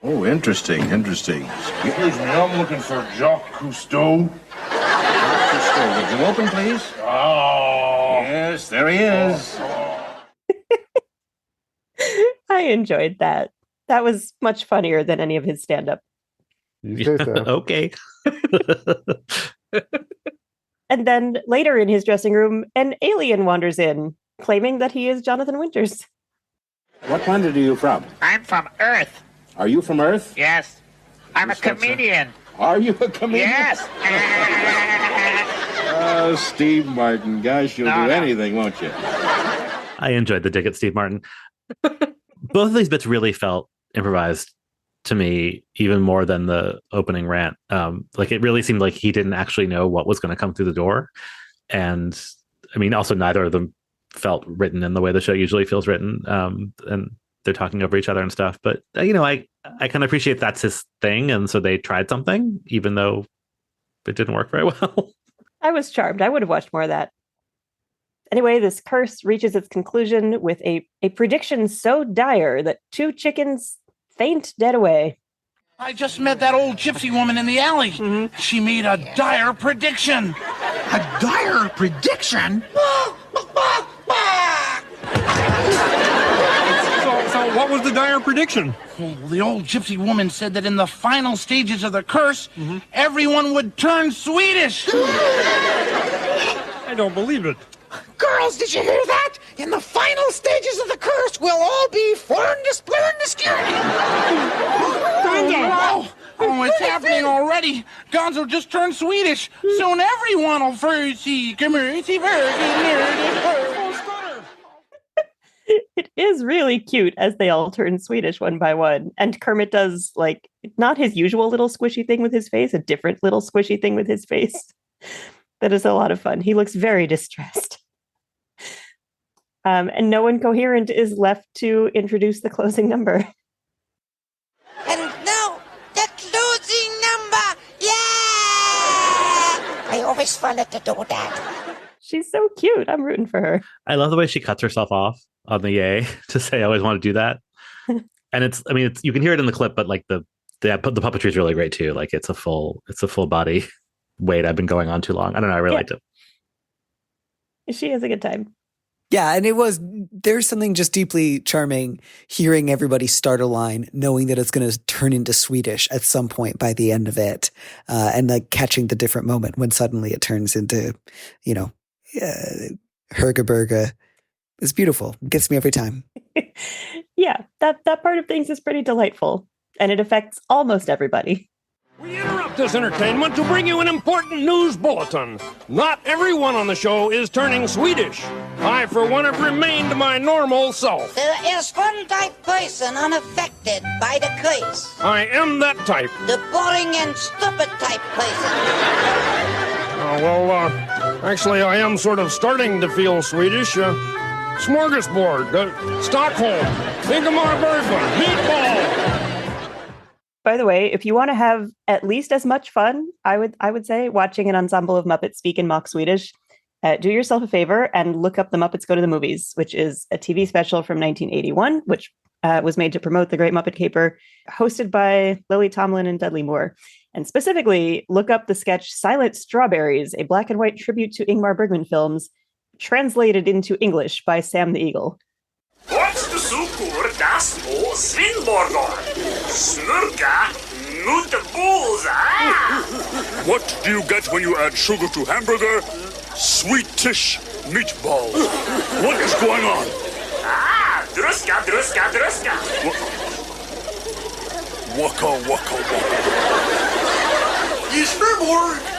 Oh, interesting. Excuse me, I'm looking for Jacques Cousteau. Would you open, please? Oh. Yes, there he is. I enjoyed that. That was much funnier than any of his stand-up. You say so. Okay. And then later in his dressing room, an alien wanders in, claiming that he is Jonathan Winters. What planet are you from? I'm from Earth. Are you from Earth? Yes. I'm a comedian. Are you a comedian? Yes. Oh, Steve Martin. Gosh, you'll No, do no. anything, won't you? I enjoyed the dig at Steve Martin. Both of these bits really felt improvised to me, even more than the opening rant. Like it really seemed like he didn't actually know what was going to come through the door. And I mean, also neither of them felt written in the way the show usually feels written. And they're talking over each other and stuff. But, I kind of appreciate that's his thing. And so they tried something, even though it didn't work very well. I was charmed. I would have watched more of that. Anyway, this curse reaches its conclusion with a prediction so dire that 2 chickens faint dead away. I just met that old gypsy woman in the alley. She made a dire prediction. A dire prediction? So what was the dire prediction? Well, the old gypsy woman said that in the final stages of the curse, everyone would turn Swedish. I don't believe it. Girls, did you hear that? In the final stages of the curse, we'll all be Oh, it's happening already. Gonzo just turned Swedish. Soon everyone will see community. It is really cute as they all turn Swedish one by one. And Kermit does, like, not his usual little squishy thing with his face, a different little squishy thing with his face. That is a lot of fun. He looks very distressed. And no one coherent is left to introduce the closing number. And now, the closing number! Yeah! I always wanted to do that. She's so cute. I'm rooting for her. I love the way she cuts herself off on the yay to say, I always want to do that. And it's you can hear it in the clip, but like the puppetry is really great too. Like it's a full body. Wait, I've been going on too long. I don't know. I really liked it. She has a good time. Yeah, and there's something just deeply charming hearing everybody start a line, knowing that it's going to turn into Swedish at some point by the end of it, and like catching the different moment when suddenly it turns into, Hergeberga. It's beautiful. It gets me every time. Yeah, that part of things is pretty delightful, and it affects almost everybody. We interrupt this entertainment to bring you an important news bulletin. Not everyone on the show is turning Swedish. I, for one, have remained my normal self. There is one type person unaffected by the curse. I am that type. The boring and stupid type person. Actually, I am sort of starting to feel Swedish. Smorgasbord, Stockholm, Ingemar meatball. By the way, if you want to have at least as much fun, I would say watching an ensemble of Muppets speak in mock Swedish, do yourself a favor and look up The Muppets Go to the Movies, which is a TV special from 1981, which was made to promote The Great Muppet Caper, hosted by Lily Tomlin and Dudley Moore. And specifically, look up the sketch Silent Strawberries, a black and white tribute to Ingmar Bergman films, translated into English by Sam the Eagle. What's the sukur das o Svinborgor? Snurka nut bullseye. What do you get when you add sugar to hamburger? Sweet-ish meatballs. What is going on? Druska, druska, druska. Waka, waka, waka.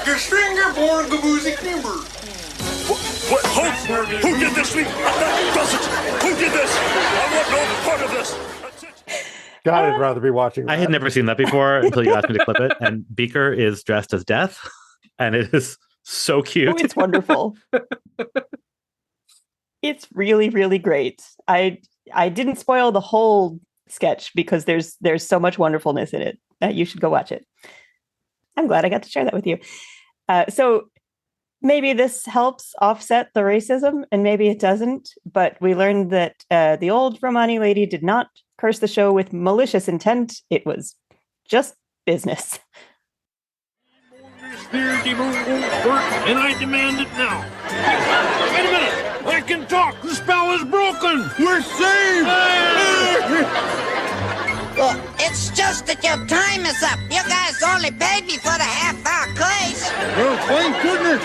Gestringer-born, Gaboozy Kimber. What? Who did this? That does it. Who did this? I want no part of this. God, I'd rather be watching that. I had never seen that before until you asked me to clip it. And Beaker is dressed as Death, and it is so cute. Oh, it's wonderful. It's really, really great. I didn't spoil the whole sketch because there's so much wonderfulness in it. You should go watch it. I'm glad I got to share that with you. So maybe this helps offset the racism, and maybe it doesn't. But we learned that the old Romani lady did not curse the show with malicious intent. It was just business. And I demand it now. Wait a minute! I can talk! The spell is broken! We're saved! Look, it's just that your time is up. You guys only paid me for the half-hour quiz. Well, thank goodness!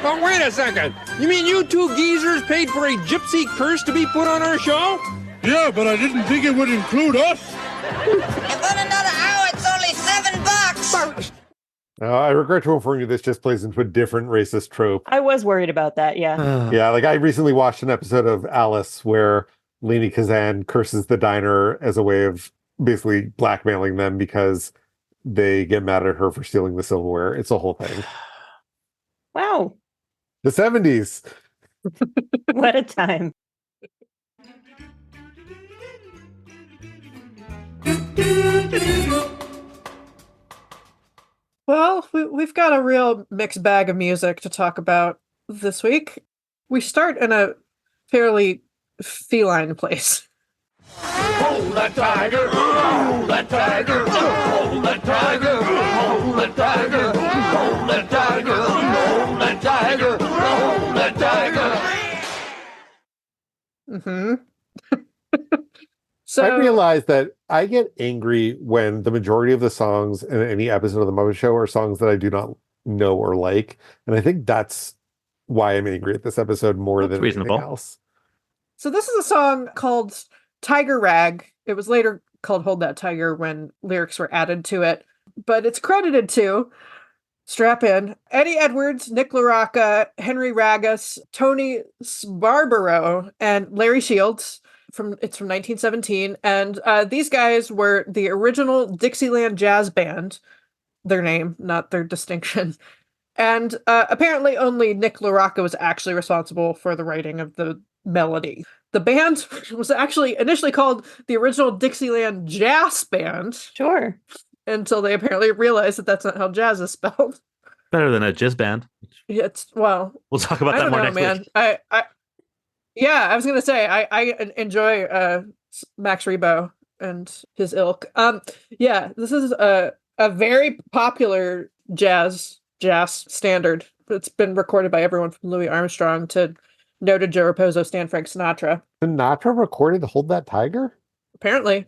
Oh, wait a second. You mean you two geezers paid for a gypsy curse to be put on our show? Yeah, but I didn't think it would include us. If in another hour, it's only $7. I regret to inform you this just plays into a different racist trope. I was worried about that, yeah. Yeah, like I recently watched an episode of Alice where Lainey Kazan curses the diner as a way of basically blackmailing them because they get mad at her for stealing the silverware. It's a whole thing. Wow. The 70s. What a time. Well, we've got a real mixed bag of music to talk about this week. We start in a fairly feline place. Hold that tiger! Hold that tiger! Hold that tiger! Hold that tiger! Hold that tiger! Hold that tiger! Hold that tiger! Mm-hmm. So I realized that I get angry when the majority of the songs in any episode of The Muppet Show are songs that I do not know or like. And I think that's why I'm angry at this episode more than reasonable. anything else. So this is a song called Tiger Rag. It was later called Hold That Tiger when lyrics were added to it. But it's credited to, strap in, Eddie Edwards, Nick LaRocca, Henry Ragus, Tony Sbarbaro, and Larry Shields. It's from 1917, and these guys were the original Dixieland Jazz Band, their name, not their distinction. And apparently only Nick LaRocca was actually responsible for the writing of the melody. The band was actually initially called the original Dixieland Jazz Band. Sure. Until they apparently realized that that's not how jazz is spelled. Better than a jizz band. Yeah, we'll talk about that more next week. Yeah, I was gonna say I enjoy Max Rebo and his ilk. Yeah, this is a very popular jazz standard. It's been recorded by everyone from Louis Armstrong to noted Joe Raposo, Stan Frank Sinatra. Sinatra recorded Hold That Tiger? Apparently.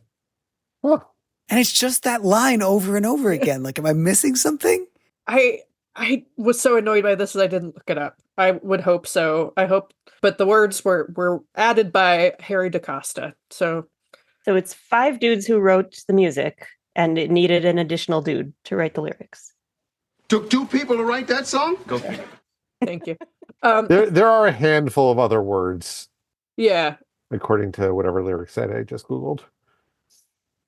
Oh. And it's just that line over and over again. Like, am I missing something? I was so annoyed by this that I didn't look it up. I would hope so. But the words were added by Harry DaCosta. So it's 5 dudes who wrote the music, and it needed an additional dude to write the lyrics. Took 2 people to write that song? Go. Thank you. There are a handful of other words. Yeah. According to whatever lyrics said I just Googled.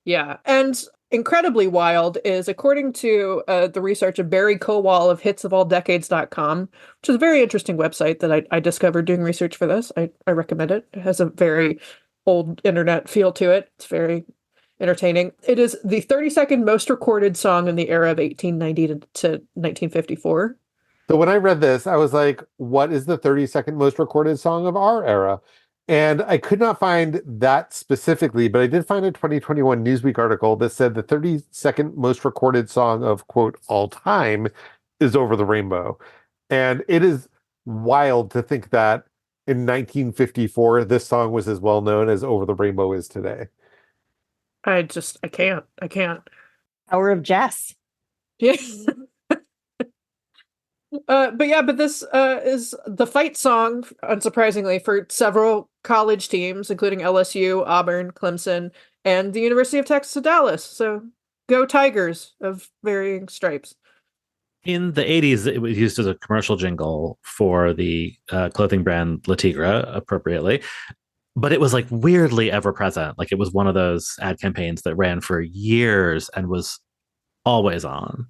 Yeah. And incredibly wild is, according to the research of Barry Kowal of hitsofalldecades.com, which is a very interesting website that I discovered doing research for this. I recommend it. It has a very old internet feel to it. It's very entertaining. It is the 32nd most recorded song in the era of 1890 to 1954. So when I read this, I was like, what is the 32nd most recorded song of our era? And I could not find that specifically, but I did find a 2021 Newsweek article that said the 32nd most recorded song of, quote, all time is Over the Rainbow. And it is wild to think that in 1954, this song was as well known as Over the Rainbow is today. I can't. Hour of Jazz. Yeah. But this is the fight song, unsurprisingly, for several college teams, including LSU, Auburn, Clemson, and the University of Texas at Dallas. So go Tigers of varying stripes. In the 80s, it was used as a commercial jingle for the clothing brand Le Tigre, appropriately. But it was like weirdly ever present. Like it was one of those ad campaigns that ran for years and was always on.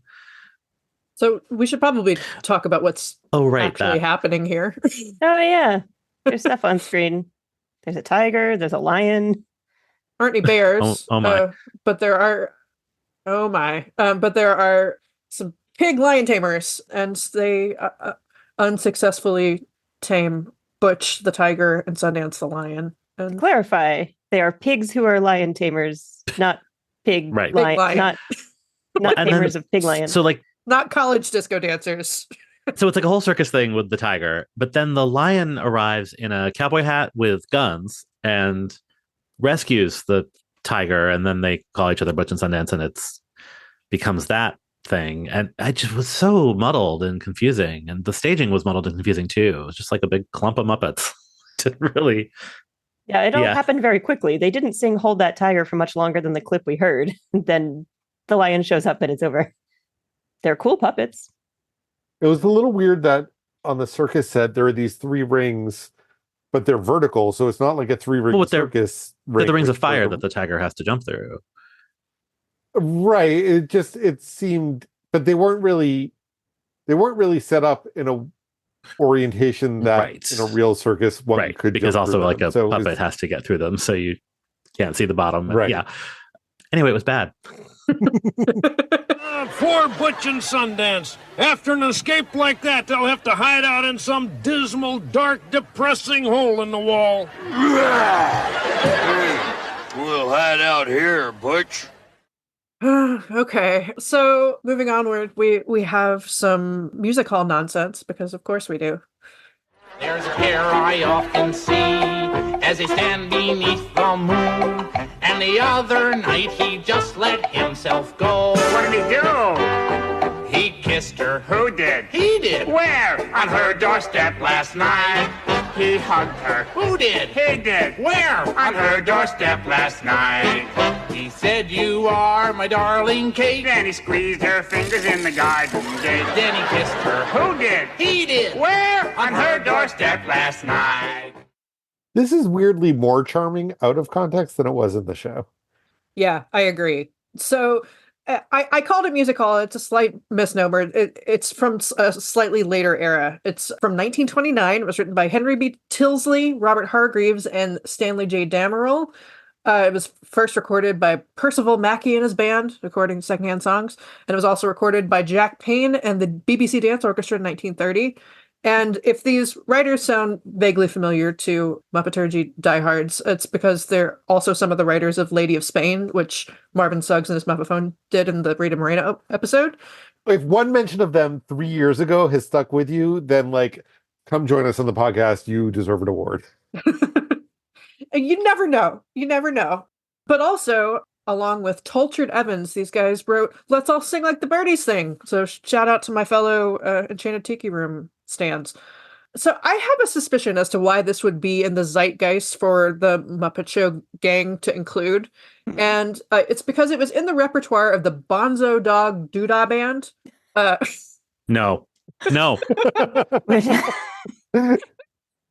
So we should probably talk about what's actually happening here. Oh, yeah. There's stuff on screen. There's a tiger. There's a lion. Aren't any bears. Oh my. But there are... Oh, my. But there are some pig lion tamers, and they unsuccessfully tame Butch the tiger and Sundance the lion. And... To clarify, they are pigs who are lion tamers, not pig lion. Not tamers of pig lion. So like... Not college disco dancers. So it's like a whole circus thing with the tiger, but then the lion arrives in a cowboy hat with guns and rescues the tiger, and then they call each other Butch and Sundance, and it's becomes that thing. And I just was so muddled and confusing, and the staging was muddled and confusing too. It was just like a big clump of Muppets. It really... Yeah, it all happened very quickly. They didn't sing Hold That Tiger for much longer than the clip we heard. Then the lion shows up and it's over. They're cool puppets. It was a little weird that on the circus set, there are these 3 rings, but they're vertical. So it's not like a 3-ring circus ring. They're the rings of fire that the tiger has to jump through. Right. It seemed, but they weren't really set up in a orientation that in a real circus one could because jump also through like them. a So puppet has to get through them, so you can't see the bottom. Right. Yeah. Anyway, it was bad. Poor Butch and Sundance. After an escape like that, they'll have to hide out in some dismal, dark, depressing hole in the wall. We'll hide out here, Butch. Okay, so moving onward, we have some music hall nonsense, because of course we do. There's a pair I often see as they stand beneath the moon. And the other night he just let himself go. What did he do? He kissed her. Who did? He did. Where? On her doorstep last night. He hugged her. Who did? He did. Where? On her doorstep last night. He said, "You are my darling Kate." Then he squeezed her fingers in the garden gate. Then he kissed her. Who did? He did. Where? On her doorstep last night. this is weirdly more charming out of context than it was in the show. Yeah, I agree. So I called it music hall. It's a slight misnomer. It's from a slightly later era. It's from 1929. It was written by Henry B. Tilsley, Robert Hargreaves, and Stanley J. Damerel. It was first recorded by Percival Mackey and his band, recording secondhand songs. And it was also recorded by Jack Payne and the BBC Dance Orchestra in 1930. And if these writers sound vaguely familiar to Muppeturgy diehards, it's because they're also some of the writers of Lady of Spain, which Marvin Suggs and his Muppephone did in the Rita Moreno episode. If one mention of them 3 years ago has stuck with you, then come join us on the podcast. You deserve an award. You never know. You never know. But also, along with Tolchard Evans, these guys wrote Let's All Sing Like the Birdies Sing. So shout out to my fellow Enchanted Tiki Room stands. So I have a suspicion as to why this would be in the zeitgeist for the Muppet Show gang to include. And it's because it was in the repertoire of the Bonzo Dog Doodah Band. No.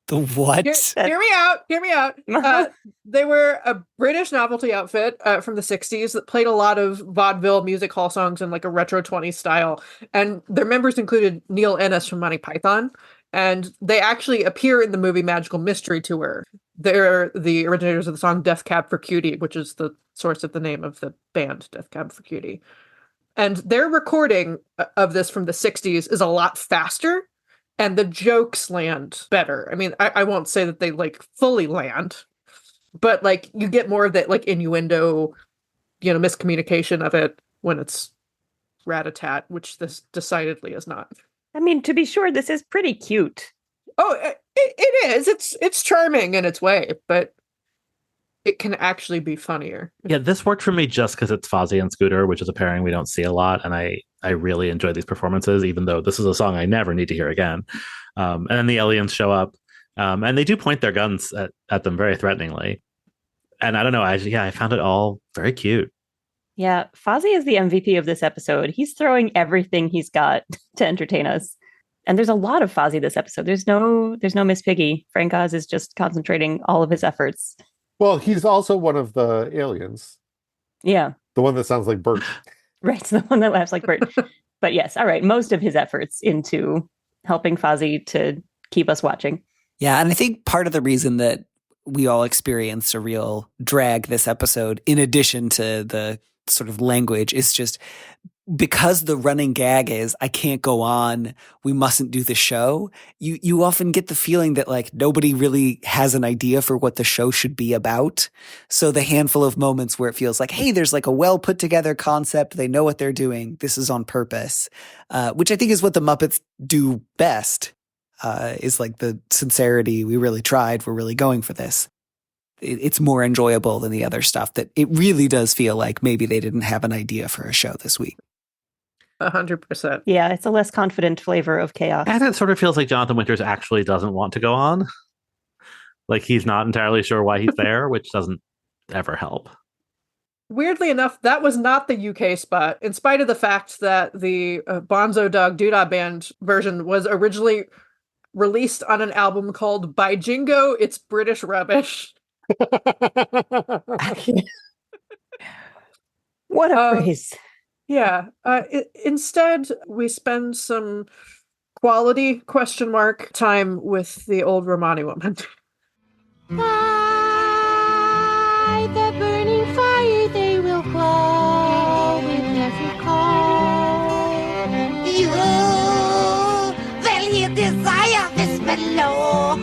The what? Hear me out. They were a British novelty outfit from the 60s that played a lot of vaudeville music hall songs in like a retro 20s style. And their members included Neil Ennis from Monty Python. And they actually appear in the movie Magical Mystery Tour. They're the originators of the song Death Cab for Cutie, which is the source of the name of the band, Death Cab for Cutie. And their recording of this from the 60s is a lot faster. and the jokes land better. I mean, I won't say that they like fully land, but like you get more of that like innuendo, miscommunication of it when it's rat-a-tat, which this decidedly is not. I mean, to be sure, this is pretty cute. Oh, it is. It's charming in its way, but it can actually be funnier. Yeah, this worked for me just because it's Fozzie and Scooter, which is a pairing we don't see a lot, and I really enjoy these performances, even though this is a song I never need to hear again. And then the aliens show up, and they do point their guns at them very threateningly. And I don't know, I found it all very cute. Yeah, Fozzie is the MVP of this episode. He's throwing everything he's got to entertain us. And there's a lot of Fozzie this episode. There's no Miss Piggy. Frank Oz is just concentrating all of his efforts. Well, he's also one of the aliens. Yeah. The one that sounds like Bert. Right, the one that laughs like Bert. But yes, all right, most of his efforts into helping Fozzie to keep us watching. Yeah, and I think part of the reason that we all experienced a real drag this episode, in addition to the sort of language, is just because the running gag is, I can't go on, we mustn't do the show. You often get the feeling that like nobody really has an idea for what the show should be about. So the handful of moments where it feels like, hey, there's like a well put together concept. They know what they're doing. This is on purpose, which I think is what the Muppets do best, is like the sincerity. We really tried. We're really going for this. It's more enjoyable than the other stuff that it really does feel like maybe they didn't have an idea for a show this week. 100%. Yeah, it's a less confident flavor of chaos. And it sort of feels like Jonathan Winters actually doesn't want to go on. Like he's not entirely sure why he's there, which doesn't ever help. Weirdly enough, that was not the UK spot, in spite of the fact that the Bonzo Dog Doodah Band version was originally released on an album called By Jingo, It's British Rubbish. What a phrase. Yeah. Instead, we spend some quality question mark time with the old Romani woman. By the burning fire they will glow with every call. You will you desire this below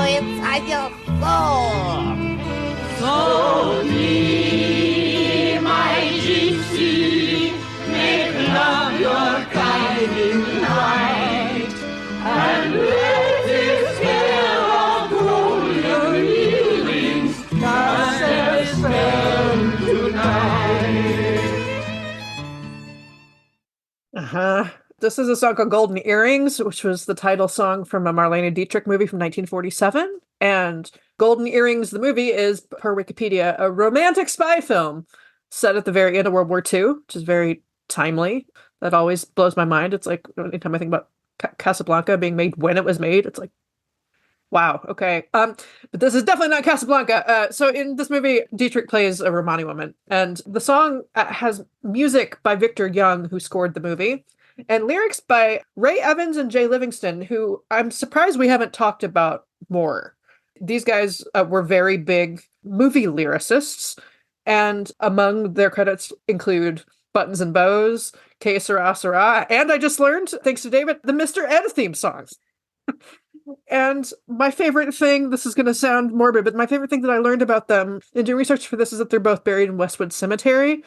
inside your soul. So me, my gypsy, make love your guiding light, and let this hair of golden earrings cast a spell tonight. This is a song called Golden Earrings, which was the title song from a Marlene Dietrich movie from 1947. And Golden Earrings, the movie, is, per Wikipedia, a romantic spy film set at the very end of World War II, which is very timely. That always blows my mind. It's like, anytime I think about Casablanca being made when it was made, it's like, wow, okay. But this is definitely not Casablanca. So in this movie, Dietrich plays a Romani woman, and the song has music by Victor Young, who scored the movie, and lyrics by Ray Evans and Jay Livingston, who I'm surprised we haven't talked about more. These guys were very big movie lyricists, and among their credits include Buttons and Bows, Que Sera Sera, and I just learned, thanks to David, the Mr. Ed theme songs. And my favorite thing, this is going to sound morbid, but my favorite thing that I learned about them in doing research for this is that they're both buried in Westwood Cemetery.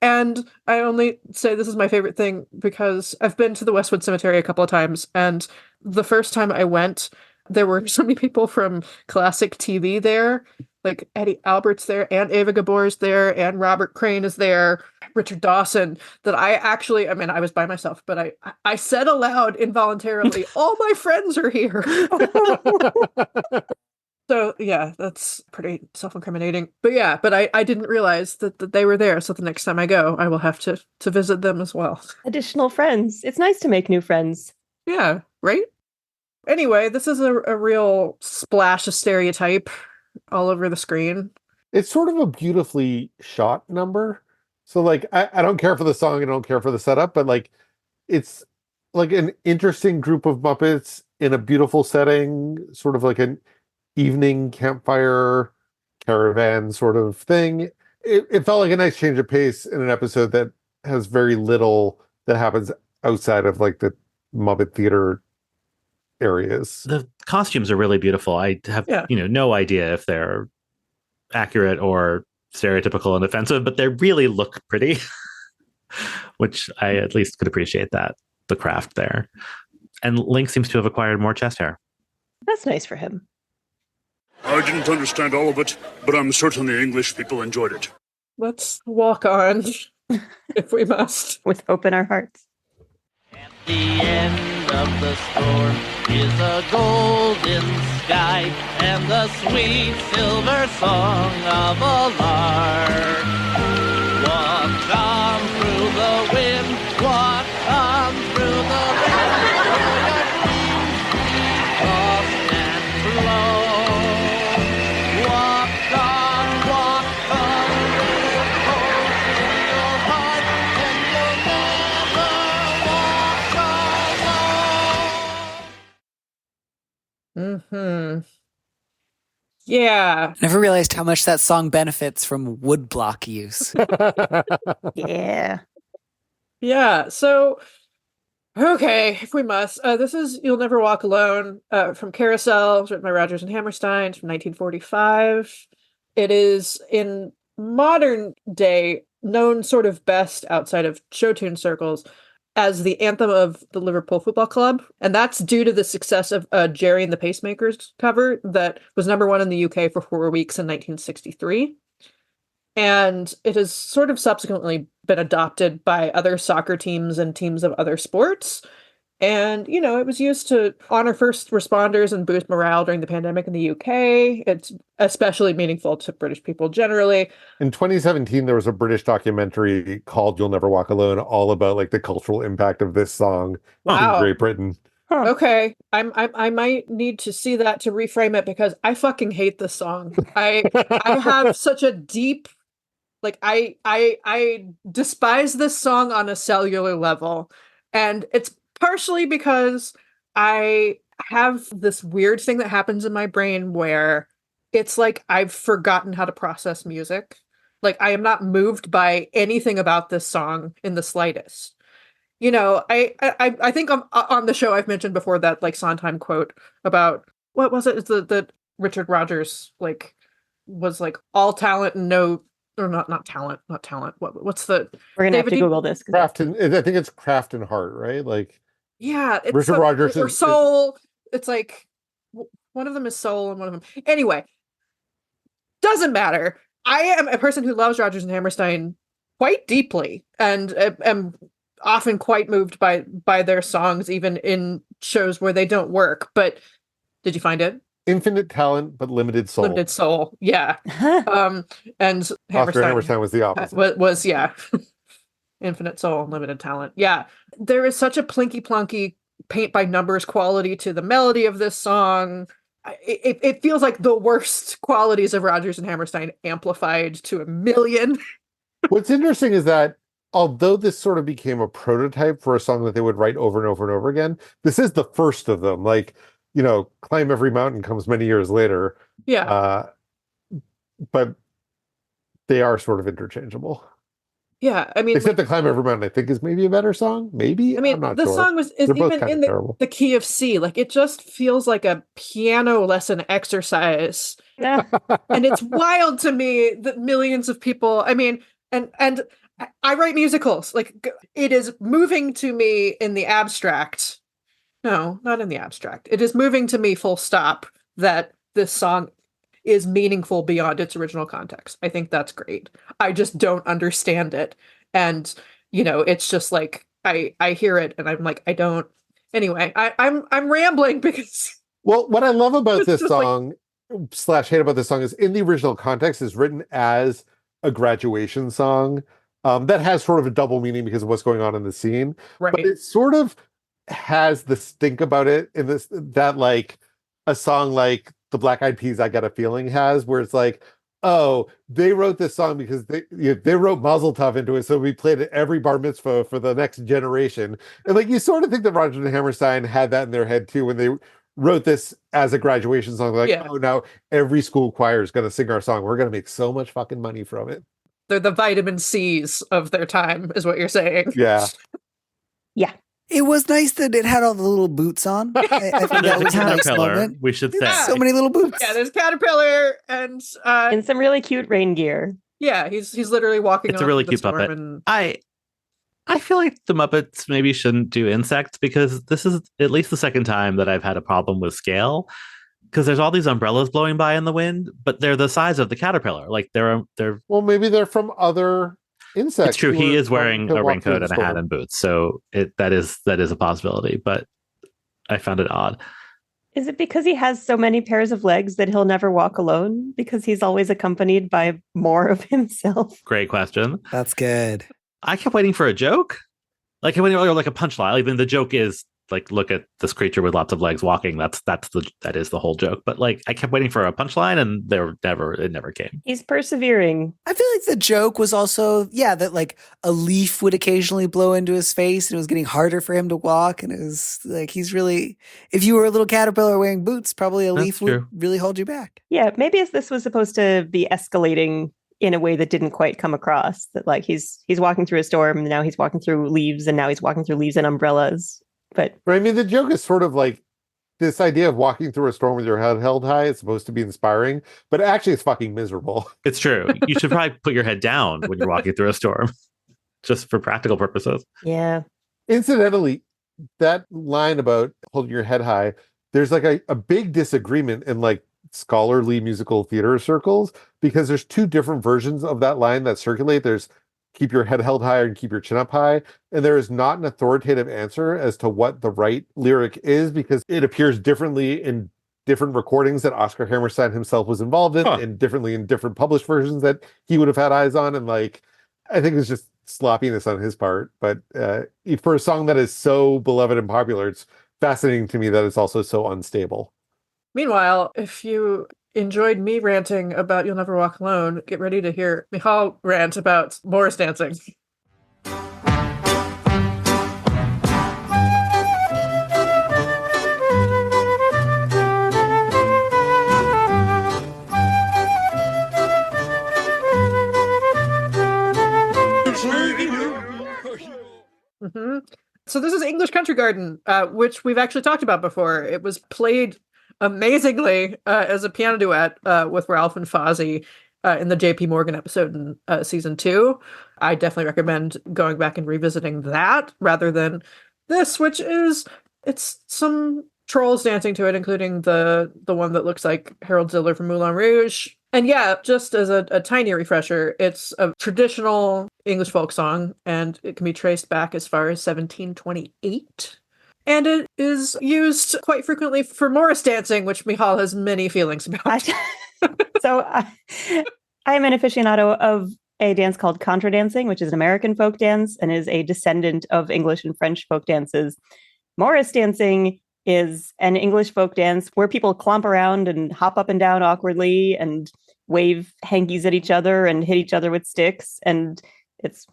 And I only say this is my favorite thing because I've been to the Westwood Cemetery a couple of times, and the first time I went, there were so many people from classic TV there, like Eddie Albert's there, and Ava Gabor's there, and Robert Crane is there, Richard Dawson, that I was by myself, but I said aloud involuntarily, all my friends are here. So yeah, that's pretty self-incriminating. But yeah, I didn't realize that they were there. So the next time I go, I will have to visit them as well. Additional friends. It's nice to make new friends. Yeah, right? Anyway, this is a real splash of stereotype all over the screen. It's sort of a beautifully shot number. So like, I don't care for the song, I don't care for the setup, but like, it's like an interesting group of Muppets in a beautiful setting, sort of like an evening campfire caravan sort of thing. It felt like a nice change of pace in an episode that has very little that happens outside of like the Muppet Theater areas. The costumes are really beautiful. I have no idea if they're accurate or stereotypical and offensive, but they really look pretty, which I at least could appreciate that, the craft there. And Link seems to have acquired more chest hair. That's nice for him. I didn't understand all of it, but I'm certain the English people enjoyed it. Let's walk on, if we must. With hope in our hearts. The end of the storm is a golden sky and the sweet silver song of a lark. Walk on through the wind, walk on through the wind, till your dreams be lost and blown. Walk on, with hope in your heart, and you'll never walk alone. Yeah. Never realized how much that song benefits from woodblock use. Yeah. Yeah. So, okay, if we must. This is You'll Never Walk Alone from Carousel. It was written by Rodgers and Hammerstein from 1945. It is, in modern day, known sort of best outside of show tune circles as the anthem of the Liverpool Football Club. And that's due to the success of Jerry and the Pacemakers cover that was #1 in the UK for 4 weeks in 1963. And it has sort of subsequently been adopted by other soccer teams and teams of other sports. And, it was used to honor first responders and boost morale during the pandemic in the UK. It's especially meaningful to British people generally. In 2017, there was a British documentary called You'll Never Walk Alone, all about like the cultural impact of this song Wow. in Great Britain. Okay, I might need to see that to reframe it because I fucking hate this song. I have such a deep, I despise this song on a cellular level, and it's partially because I have this weird thing that happens in my brain where it's like I've forgotten how to process music. Like I am not moved by anything about this song in the slightest. I think on the show I've mentioned before that like Sondheim quote about what was it? It's the Richard Rodgers was all talent and no, or not talent. What's the? We're gonna have to Google this. Craft and I think it's Craft and Heart, right? Yeah, it's Richard Rodgers or Soul. It's like one of them is Soul and one of them. Anyway, doesn't matter. I am a person who loves Rodgers and Hammerstein quite deeply, and am often quite moved by their songs, even in shows where they don't work. But did you find it? Infinite talent, but limited soul. Limited soul, yeah. And Hammerstein was the opposite. Was yeah. Infinite soul, limited talent. Yeah. There is such a plinky-plonky paint by numbers quality to the melody of this song. It feels like the worst qualities of Rodgers and Hammerstein amplified to a million. What's interesting is that although this sort of became a prototype for a song that they would write over and over and over again, this is the first of them. Climb Every Mountain comes many years later. Yeah. But they are sort of interchangeable. Yeah, I mean, except the Climb Every Mountain, I think, is maybe a better song. Maybe I mean, I'm not the sure. song is even in the key of C. It just feels like a piano lesson exercise. Yeah, and it's wild to me that millions of people. I mean, and I write musicals. It is moving to me in the abstract. No, not in the abstract. It is moving to me, full stop, that this song is meaningful beyond its original context. I think that's great. I just don't understand it. And, it's just I hear it and I'm like, I don't. Anyway, I'm rambling because. Well, what I love about this song / hate about this song is in the original context is written as a graduation song that has sort of a double meaning because of what's going on in the scene. Right. But it sort of has the stink about it in this, that a song like the Black Eyed Peas, I Got a Feeling has, where it's like, oh, they wrote this song because they wrote Mazel Tov into it, so we played it every bar mitzvah for the next generation. And you sort of think that Rodgers and Hammerstein had that in their head too when they wrote this as a graduation song. Oh, now every school choir is going to sing our song. We're going to make so much fucking money from it. They're the vitamin C's of their time, is what you're saying. Yeah. Yeah. It was nice that it had all the little boots on. I think that There's a was a nice caterpillar, moment. we should There's say. so many little boots. Yeah, there's Caterpillar and In some really cute rain gear. yeah, he's literally walking. It's a really onto the cute storm puppet. and- I feel like the Muppets maybe shouldn't do insects because this is at least the second time that I've had a problem with scale. Because there's all these umbrellas blowing by in the wind, but they're the size of the caterpillar. Like they're. Well, maybe they're from other insects. It's true. who He are is wearing trying to a walk through raincoat the and a hat storm. and boots, so that is a possibility. But I found it odd. Is it because he has so many pairs of legs that he'll never walk alone? Because he's always accompanied by more of himself? Great question. That's good. I kept waiting for a joke, like when you're like a punchline. Even the joke is like, look at this creature with lots of legs walking. That is the whole joke. But like, I kept waiting for a punchline, and it never came. He's persevering. I feel like the joke was also, that like a leaf would occasionally blow into his face and it was getting harder for him to walk. And it was like, he's really, if you were a little caterpillar wearing boots, probably a That's leaf true. would really hold you back. Yeah, maybe if this was supposed to be escalating in a way that didn't quite come across, that like he's walking through a storm and now he's walking through leaves and now he's walking through leaves and umbrellas. But I mean, the joke is sort of like this idea of walking through a storm with your head held high is supposed to be inspiring, but actually it's fucking miserable. It's true. You should probably put your head down when you're walking through a storm, just for practical purposes. yeah, Incidentally, that line about holding your head high, there's like a big disagreement in like scholarly musical theater circles because there's two different versions of that line that circulate. There's keep your head held high and keep your chin up high. And there is not an authoritative answer as to what the right lyric is because it appears differently in different recordings that Oscar Hammerstein himself was involved in and differently in different published versions that he would have had eyes on. And like, I think it's just sloppiness on his part. But for a song that is so beloved and popular, it's fascinating to me that it's also so unstable. Meanwhile, if you enjoyed me ranting about You'll Never Walk Alone, get ready to hear Michal rant about Morris dancing. Mm-hmm. So this is English Country Garden, which we've actually talked about before. It was played amazingly as a piano duet with Ralph and Fozzie in the J.P. Morgan episode in season 2. I definitely recommend going back and revisiting that rather than this, which is it's some trolls dancing to it, including the one that looks like Harold Ziller from Moulin Rouge. And yeah, just as a tiny refresher, it's a traditional English folk song, and it can be traced back as far as 1728. And it is used quite frequently for Morris dancing, which Michal has many feelings about. So I am an aficionado of a dance called contra dancing, which is an American folk dance and is a descendant of English and French folk dances. Morris dancing is an English folk dance where people clomp around and hop up and down awkwardly and wave hankies at each other and hit each other with sticks. And it's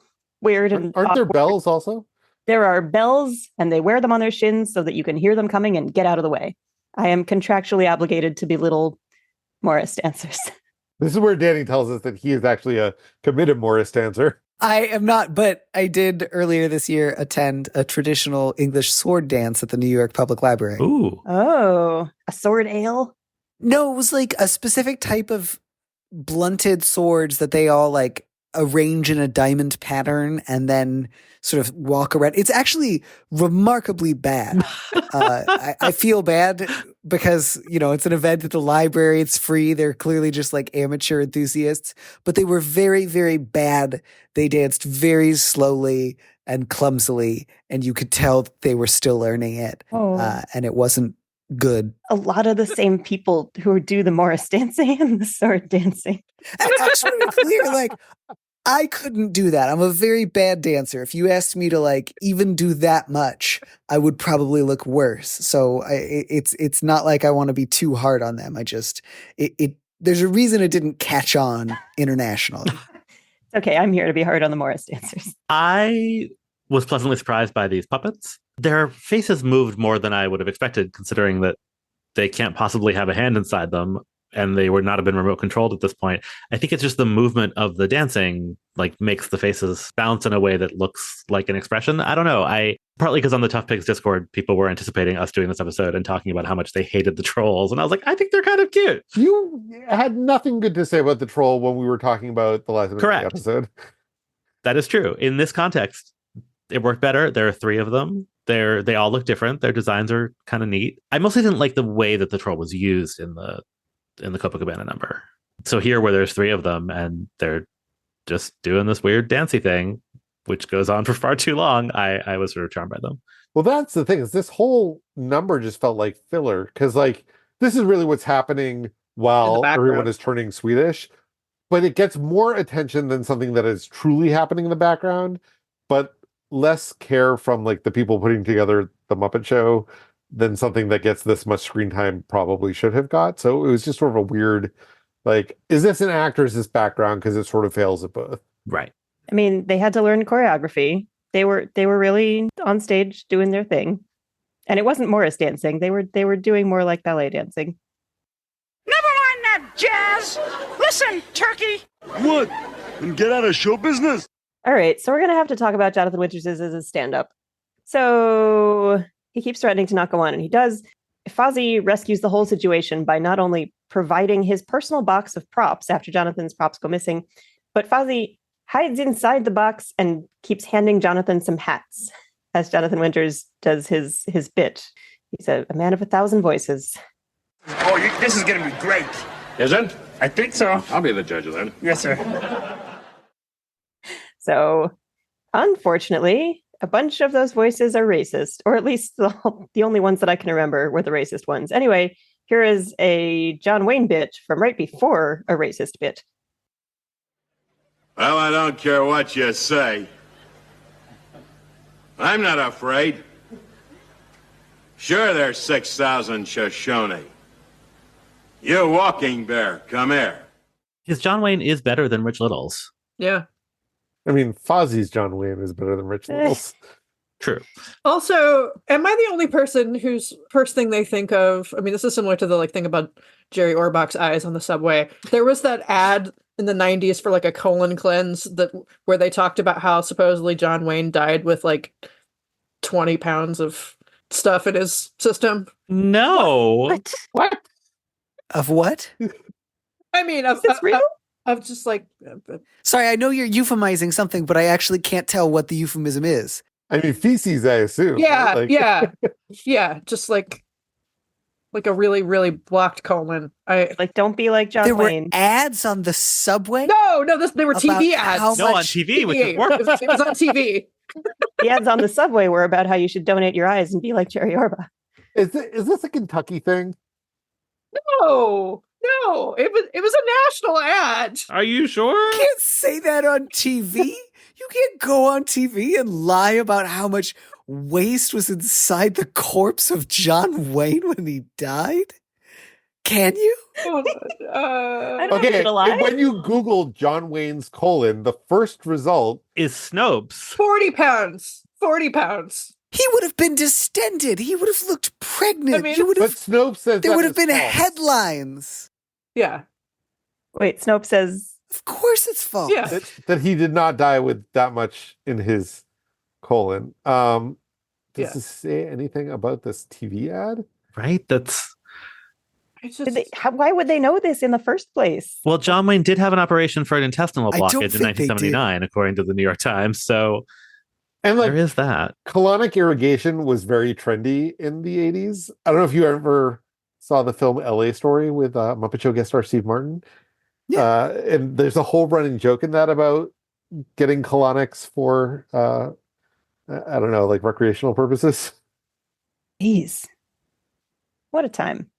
weird. And aren't there awkward. bells also? There are bells, and they wear them on their shins so that you can hear them coming and get out of the way. I am contractually obligated to be little Morris dancers. This is where Danny tells us that he is actually a committed Morris dancer. I am not, but I did earlier this year attend a traditional English sword dance at the New York Public Library. Ooh. Oh, a sword ale? No, it was like a specific type of blunted swords that they all like arrange in a diamond pattern and then sort of walk around. It's actually remarkably bad. I feel bad because, it's an event at the library. It's free. They're clearly just like amateur enthusiasts, but they were very, very bad. They danced very slowly and clumsily, and you could tell that they were still learning it. And it wasn't good. A lot of the same people who do the Morris dancing and the sword dancing. And I just want to be clear, like, I couldn't do that. I'm a very bad dancer. If you asked me to like even do that much, I would probably look worse. So it's not like I want to be too hard on them. I just there's a reason it didn't catch on internationally. Okay, I'm here to be hard on the Morris dancers. I was pleasantly surprised by these puppets. Their faces moved more than I would have expected, considering that they can't possibly have a hand inside them. and they would not have been remote controlled at this point. I think it's just the movement of the dancing like makes the faces bounce in a way that looks like an expression. I don't know. Partly because on the Tough Pigs Discord, people were anticipating us doing this episode and talking about how much they hated the trolls. And I was like, I think they're kind of cute. You had nothing good to say about the troll when we were talking about the last episode. That is true. In this context, it worked better. There are 3 of them. They all look different. Their designs are kind of neat. I mostly didn't like the way that the troll was used in the Copacabana number. So here, where there's 3 of them and they're just doing this weird dancey thing, which goes on for far too long, I was sort of charmed by them. Well, that's the thing, is this whole number just felt like filler, because like this is really what's happening while everyone is turning Swedish, but it gets more attention than something that is truly happening in the background, but less care from like the people putting together the Muppet Show than something that gets this much screen time probably should have got. So it was just sort of a weird, like, is this an actor, is this background? Because it sort of fails at both. Right. I mean, they had to learn choreography. They were really on stage doing their thing. And it wasn't Morris dancing. They were doing more like ballet dancing. Never mind that jazz. Listen, Turkey. What? And get out of show business? All right, so we're going to have to talk about Jonathan Winters as a stand-up. So he keeps threatening to not go on, and he does. Fozzie rescues the whole situation by not only providing his personal box of props after Jonathan's props go missing, but Fozzie hides inside the box and keeps handing Jonathan some hats as Jonathan Winters does his bit. He's a man of 1,000 voices. Oh, this is going to be great. Is it? I think so. I'll be the judge then. Yes, sir. So, unfortunately, a bunch of those voices are racist, or at least the only ones that I can remember were the racist ones. Anyway, here is a John Wayne bit from right before a racist bit. Well, I don't care what you say. I'm not afraid. Sure, there's 6,000 Shoshone. You walking bear, come here. His John Wayne is better than Rich Little's. Yeah. I mean, Fozzie's John Wayne is better than Rich Little's. True. Also, am I the only person whose first thing they think of? I mean, this is similar to the like thing about Jerry Orbach's eyes on the subway. There was that ad in the 90s for like a colon cleanse where they talked about how supposedly John Wayne died with like 20 pounds of stuff in his system. No. What? Of what? I mean, of just like. Sorry, I know you're euphemizing something, but I actually can't tell what the euphemism is. I mean, feces, I assume. Yeah, right? yeah, just like a really, really blocked colon. Don't be like John Wayne. Were ads on the subway? No, they were TV ads. No, on TV, which is worse. It was on TV. The ads on the subway were about how you should donate your eyes and be like Jerry Orbach. Is this a Kentucky thing? No, it was a national ad. Are you sure? You can't say that on TV. You can't go on TV and lie about how much waste was inside the corpse of John Wayne when he died. Can you? Okay, when you Google John Wayne's colon, the first result is Snopes. 40 pounds. 40 pounds. He would have been distended. He would have looked pregnant. I mean, but Snopes says there would have been false. headlines. Yeah. Wait, Snopes says. Of course it's false. Yeah. That he did not die with that much in his colon. Does this say anything about this TV ad? Right? That's. Why would they know this in the first place? Well, John Wayne did have an operation for an intestinal I don't blockage in think they 1979, according to the New York Times. So and like, there is that. Colonic irrigation was very trendy in the 80s. I don't know if you ever saw the film LA Story with Muppet Show guest star Steve Martin. Yeah. And there's a whole running joke in that about getting colonics for, I don't know, like recreational purposes. Jeez. What a time.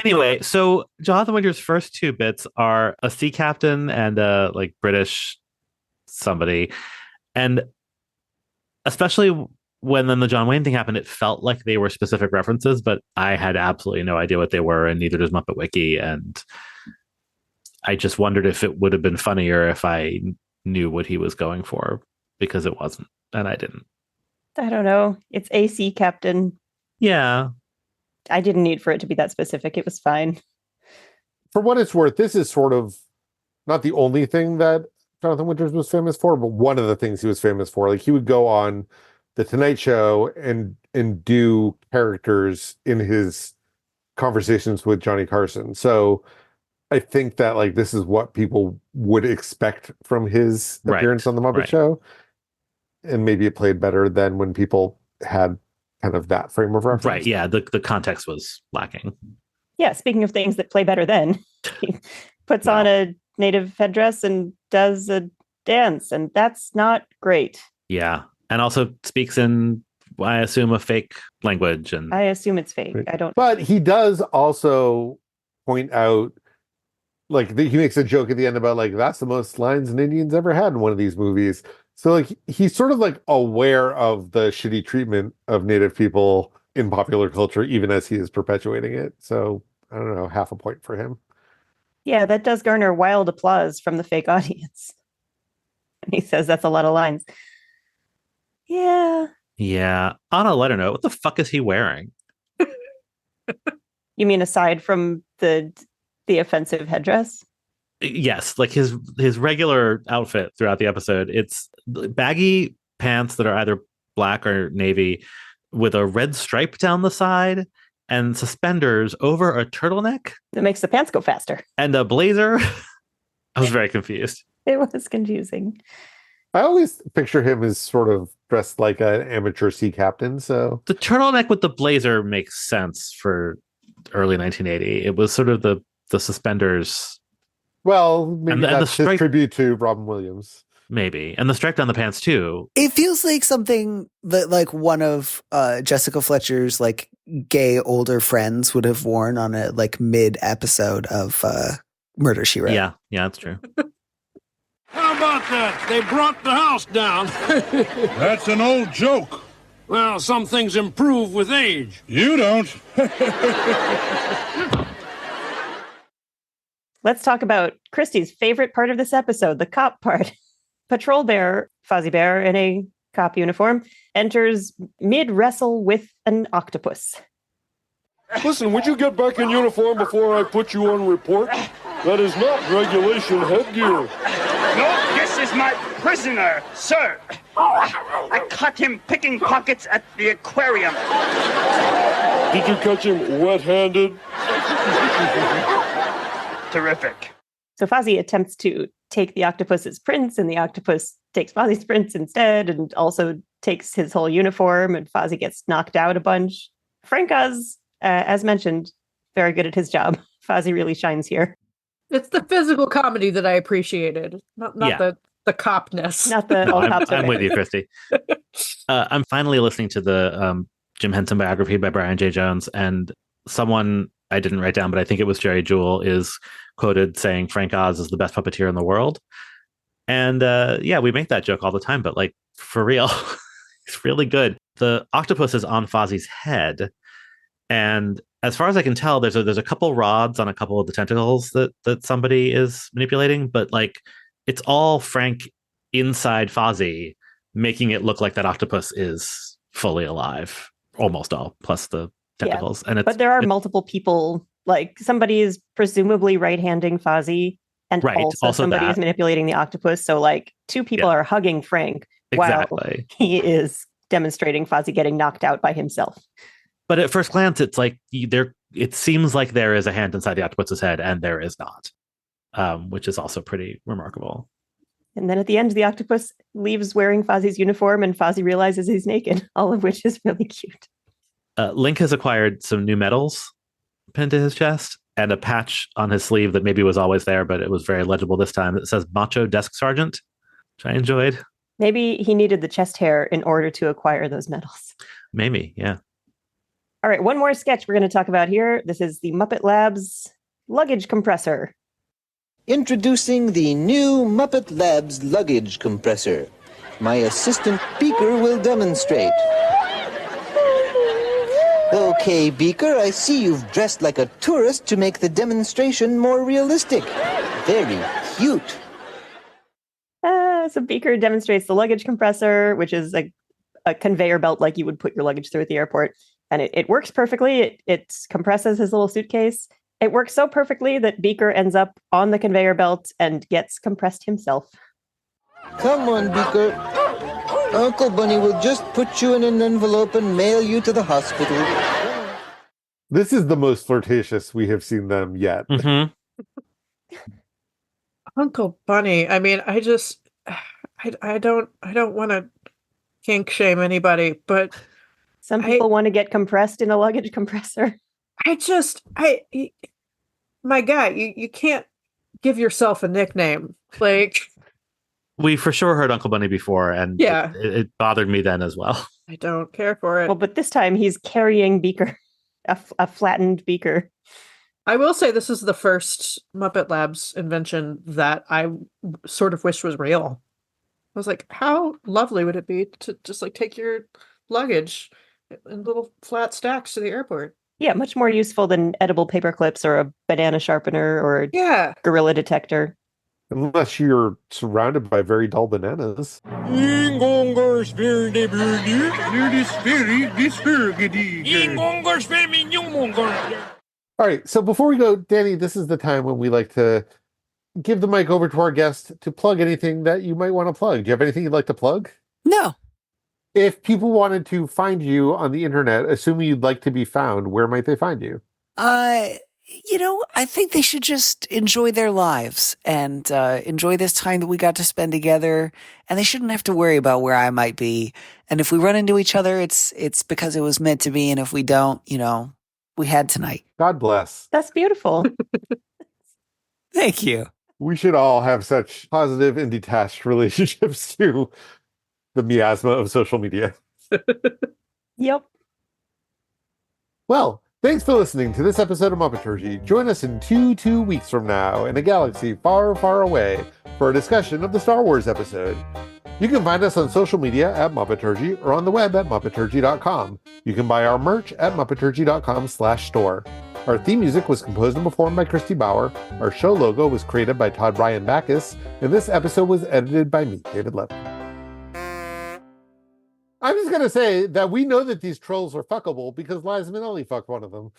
Anyway, so Jonathan Winters' first 2 bits are a sea captain and a like British somebody. And especially when then the John Wayne thing happened, it felt like they were specific references, but I had absolutely no idea what they were, and neither does Muppet Wiki. And I just wondered if it would have been funnier if I knew what he was going for, because it wasn't, and I didn't. I don't know. It's a sea captain. Yeah. I didn't need for it to be that specific. It was fine. for what it's worth, this is sort of not the only thing that Jonathan Winters was famous for, but one of the things he was famous for. Like, he would go on the Tonight Show and do characters in his conversations with Johnny Carson. So I think that like this is what people would expect from his appearance on the Muppet Show. And maybe it played better than when people had kind of that frame of reference. Right. Yeah. The context was lacking. Yeah. Speaking of things that play better then, he puts on a native headdress and does a dance, and that's not great. Yeah. And also speaks in, I assume, a fake language. And I assume it's fake. I don't. But he does also point out, like, he makes a joke at the end about, like, that's the most lines an Indian's ever had in one of these movies. So, like, he's sort of, like, aware of the shitty treatment of Native people in popular culture, even as he is perpetuating it. So, I don't know, half a point for him. Yeah, that does garner wild applause from the fake audience. And he says that's a lot of lines. Yeah. Yeah. On a lighter note, what the fuck is he wearing? You mean aside from the offensive headdress? Yes, like his regular outfit throughout the episode. It's baggy pants that are either black or navy with a red stripe down the side and suspenders over a turtleneck. That makes the pants go faster. And a blazer. I was very confused. It was confusing. I always picture him as sort of dressed like an amateur sea captain. So the turtleneck with the blazer makes sense for early 1980. It was sort of the suspenders. Well, maybe and that's his tribute to Robin Williams. Maybe. And the stripe down the pants too. It feels like something that like one of Jessica Fletcher's like gay older friends would have worn on a like mid episode of Murder, She Wrote. Yeah, that's true. How about that? They brought the house down. That's an old joke. Well, some things improve with age. You don't. Let's talk about Christy's favorite part of this episode, the cop part. Patrol Bear, Fozzie Bear in a cop uniform, enters mid-wrestle with an octopus. Listen, would you get back in uniform before I put you on report? That is not regulation headgear. No, this is my prisoner, sir. I caught him picking pockets at the aquarium. Did you catch him wet-handed? Terrific. So Fozzie attempts to take the octopus's prints, and the octopus takes Fozzie's prints instead, and also takes his whole uniform, and Fozzie gets knocked out a bunch. Frank Oz, as mentioned, very good at his job. Fozzie really shines here. It's the physical comedy that I appreciated, not the copness. Not the no, I'm with you, Christy. I'm finally listening to the Jim Henson biography by Brian J. Jones, and someone I didn't write down, but I think it was Jerry Jewell, is quoted saying Frank Oz is the best puppeteer in the world. And yeah, we make that joke all the time, but like for real, it's really good. The octopus is on Fozzie's head, and as far as I can tell, there's a couple rods on a couple of the tentacles that somebody is manipulating, but like it's all Frank inside Fozzie, making it look like that octopus is fully alive, almost all, plus the tentacles. Yeah, but there are multiple people, like somebody is presumably right-handing Fozzie, and also somebody is manipulating the octopus. So like two people are hugging Frank while he is demonstrating Fozzie getting knocked out by himself. But at first glance, it's like it seems like there is a hand inside the octopus's head, and there is not, which is also pretty remarkable. And then at the end, the octopus leaves wearing Fozzie's uniform, and Fozzie realizes he's naked, all of which is really cute. Link has acquired some new medals pinned to his chest and a patch on his sleeve that maybe was always there, but it was very legible this time. It says Macho Desk Sergeant, which I enjoyed. Maybe he needed the chest hair in order to acquire those medals. Maybe, yeah. All right, one more sketch we're going to talk about here. This is the Muppet Labs luggage compressor. Introducing the new Muppet Labs luggage compressor. My assistant Beaker will demonstrate. Okay, Beaker, I see you've dressed like a tourist to make the demonstration more realistic. Very cute. So Beaker demonstrates the luggage compressor, which is a conveyor belt like you would put your luggage through at the airport. And it works perfectly. It compresses his little suitcase. It works so perfectly that Beaker ends up on the conveyor belt and gets compressed himself. Come on, Beaker. Uncle Bunny will just put you in an envelope and mail you to the hospital. This is the most flirtatious we have seen them yet. Mm-hmm. Uncle Bunny. I mean, I don't want to kink shame anybody, but some people want to get compressed in a luggage compressor. My guy, you can't give yourself a nickname. Like, we for sure heard Uncle Bunny before, and yeah, it bothered me then as well. I don't care for it. Well, but this time he's carrying Beaker, a flattened Beaker. I will say this is the first Muppet Labs invention that I sort of wish was real. I was like, how lovely would it be to just like take your luggage in little flat stacks to the airport? Yeah, much more useful than edible paper clips or a banana sharpener or a gorilla detector. Unless you're surrounded by very dull bananas. All right, so before we go, Danny, this is the time when we like to give the mic over to our guest to plug anything that you might want to plug. Do you have anything you'd like to plug? No. If people wanted to find you on the internet, assuming you'd like to be found, where might they find you? I think they should just enjoy their lives and enjoy this time that we got to spend together. And they shouldn't have to worry about where I might be. And if we run into each other, it's because it was meant to be. And if we don't, we had tonight. God bless. That's beautiful. Thank you. We should all have such positive and detached relationships to the miasma of social media. Yep. Well, thanks for listening to this episode of Muppeturgy. Join us in two weeks from now in a galaxy far, far away for a discussion of the Star Wars episode. You can find us on social media at Muppeturgy or on the web at Muppeturgy.com. You can buy our merch at Muppeturgy.com/store. Our theme music was composed and performed by Christy Bauer. Our show logo was created by Todd Bryan Backus. And this episode was edited by me, David Levin. I'm just going to say that we know that these trolls are fuckable because Liza Minnelli fucked one of them.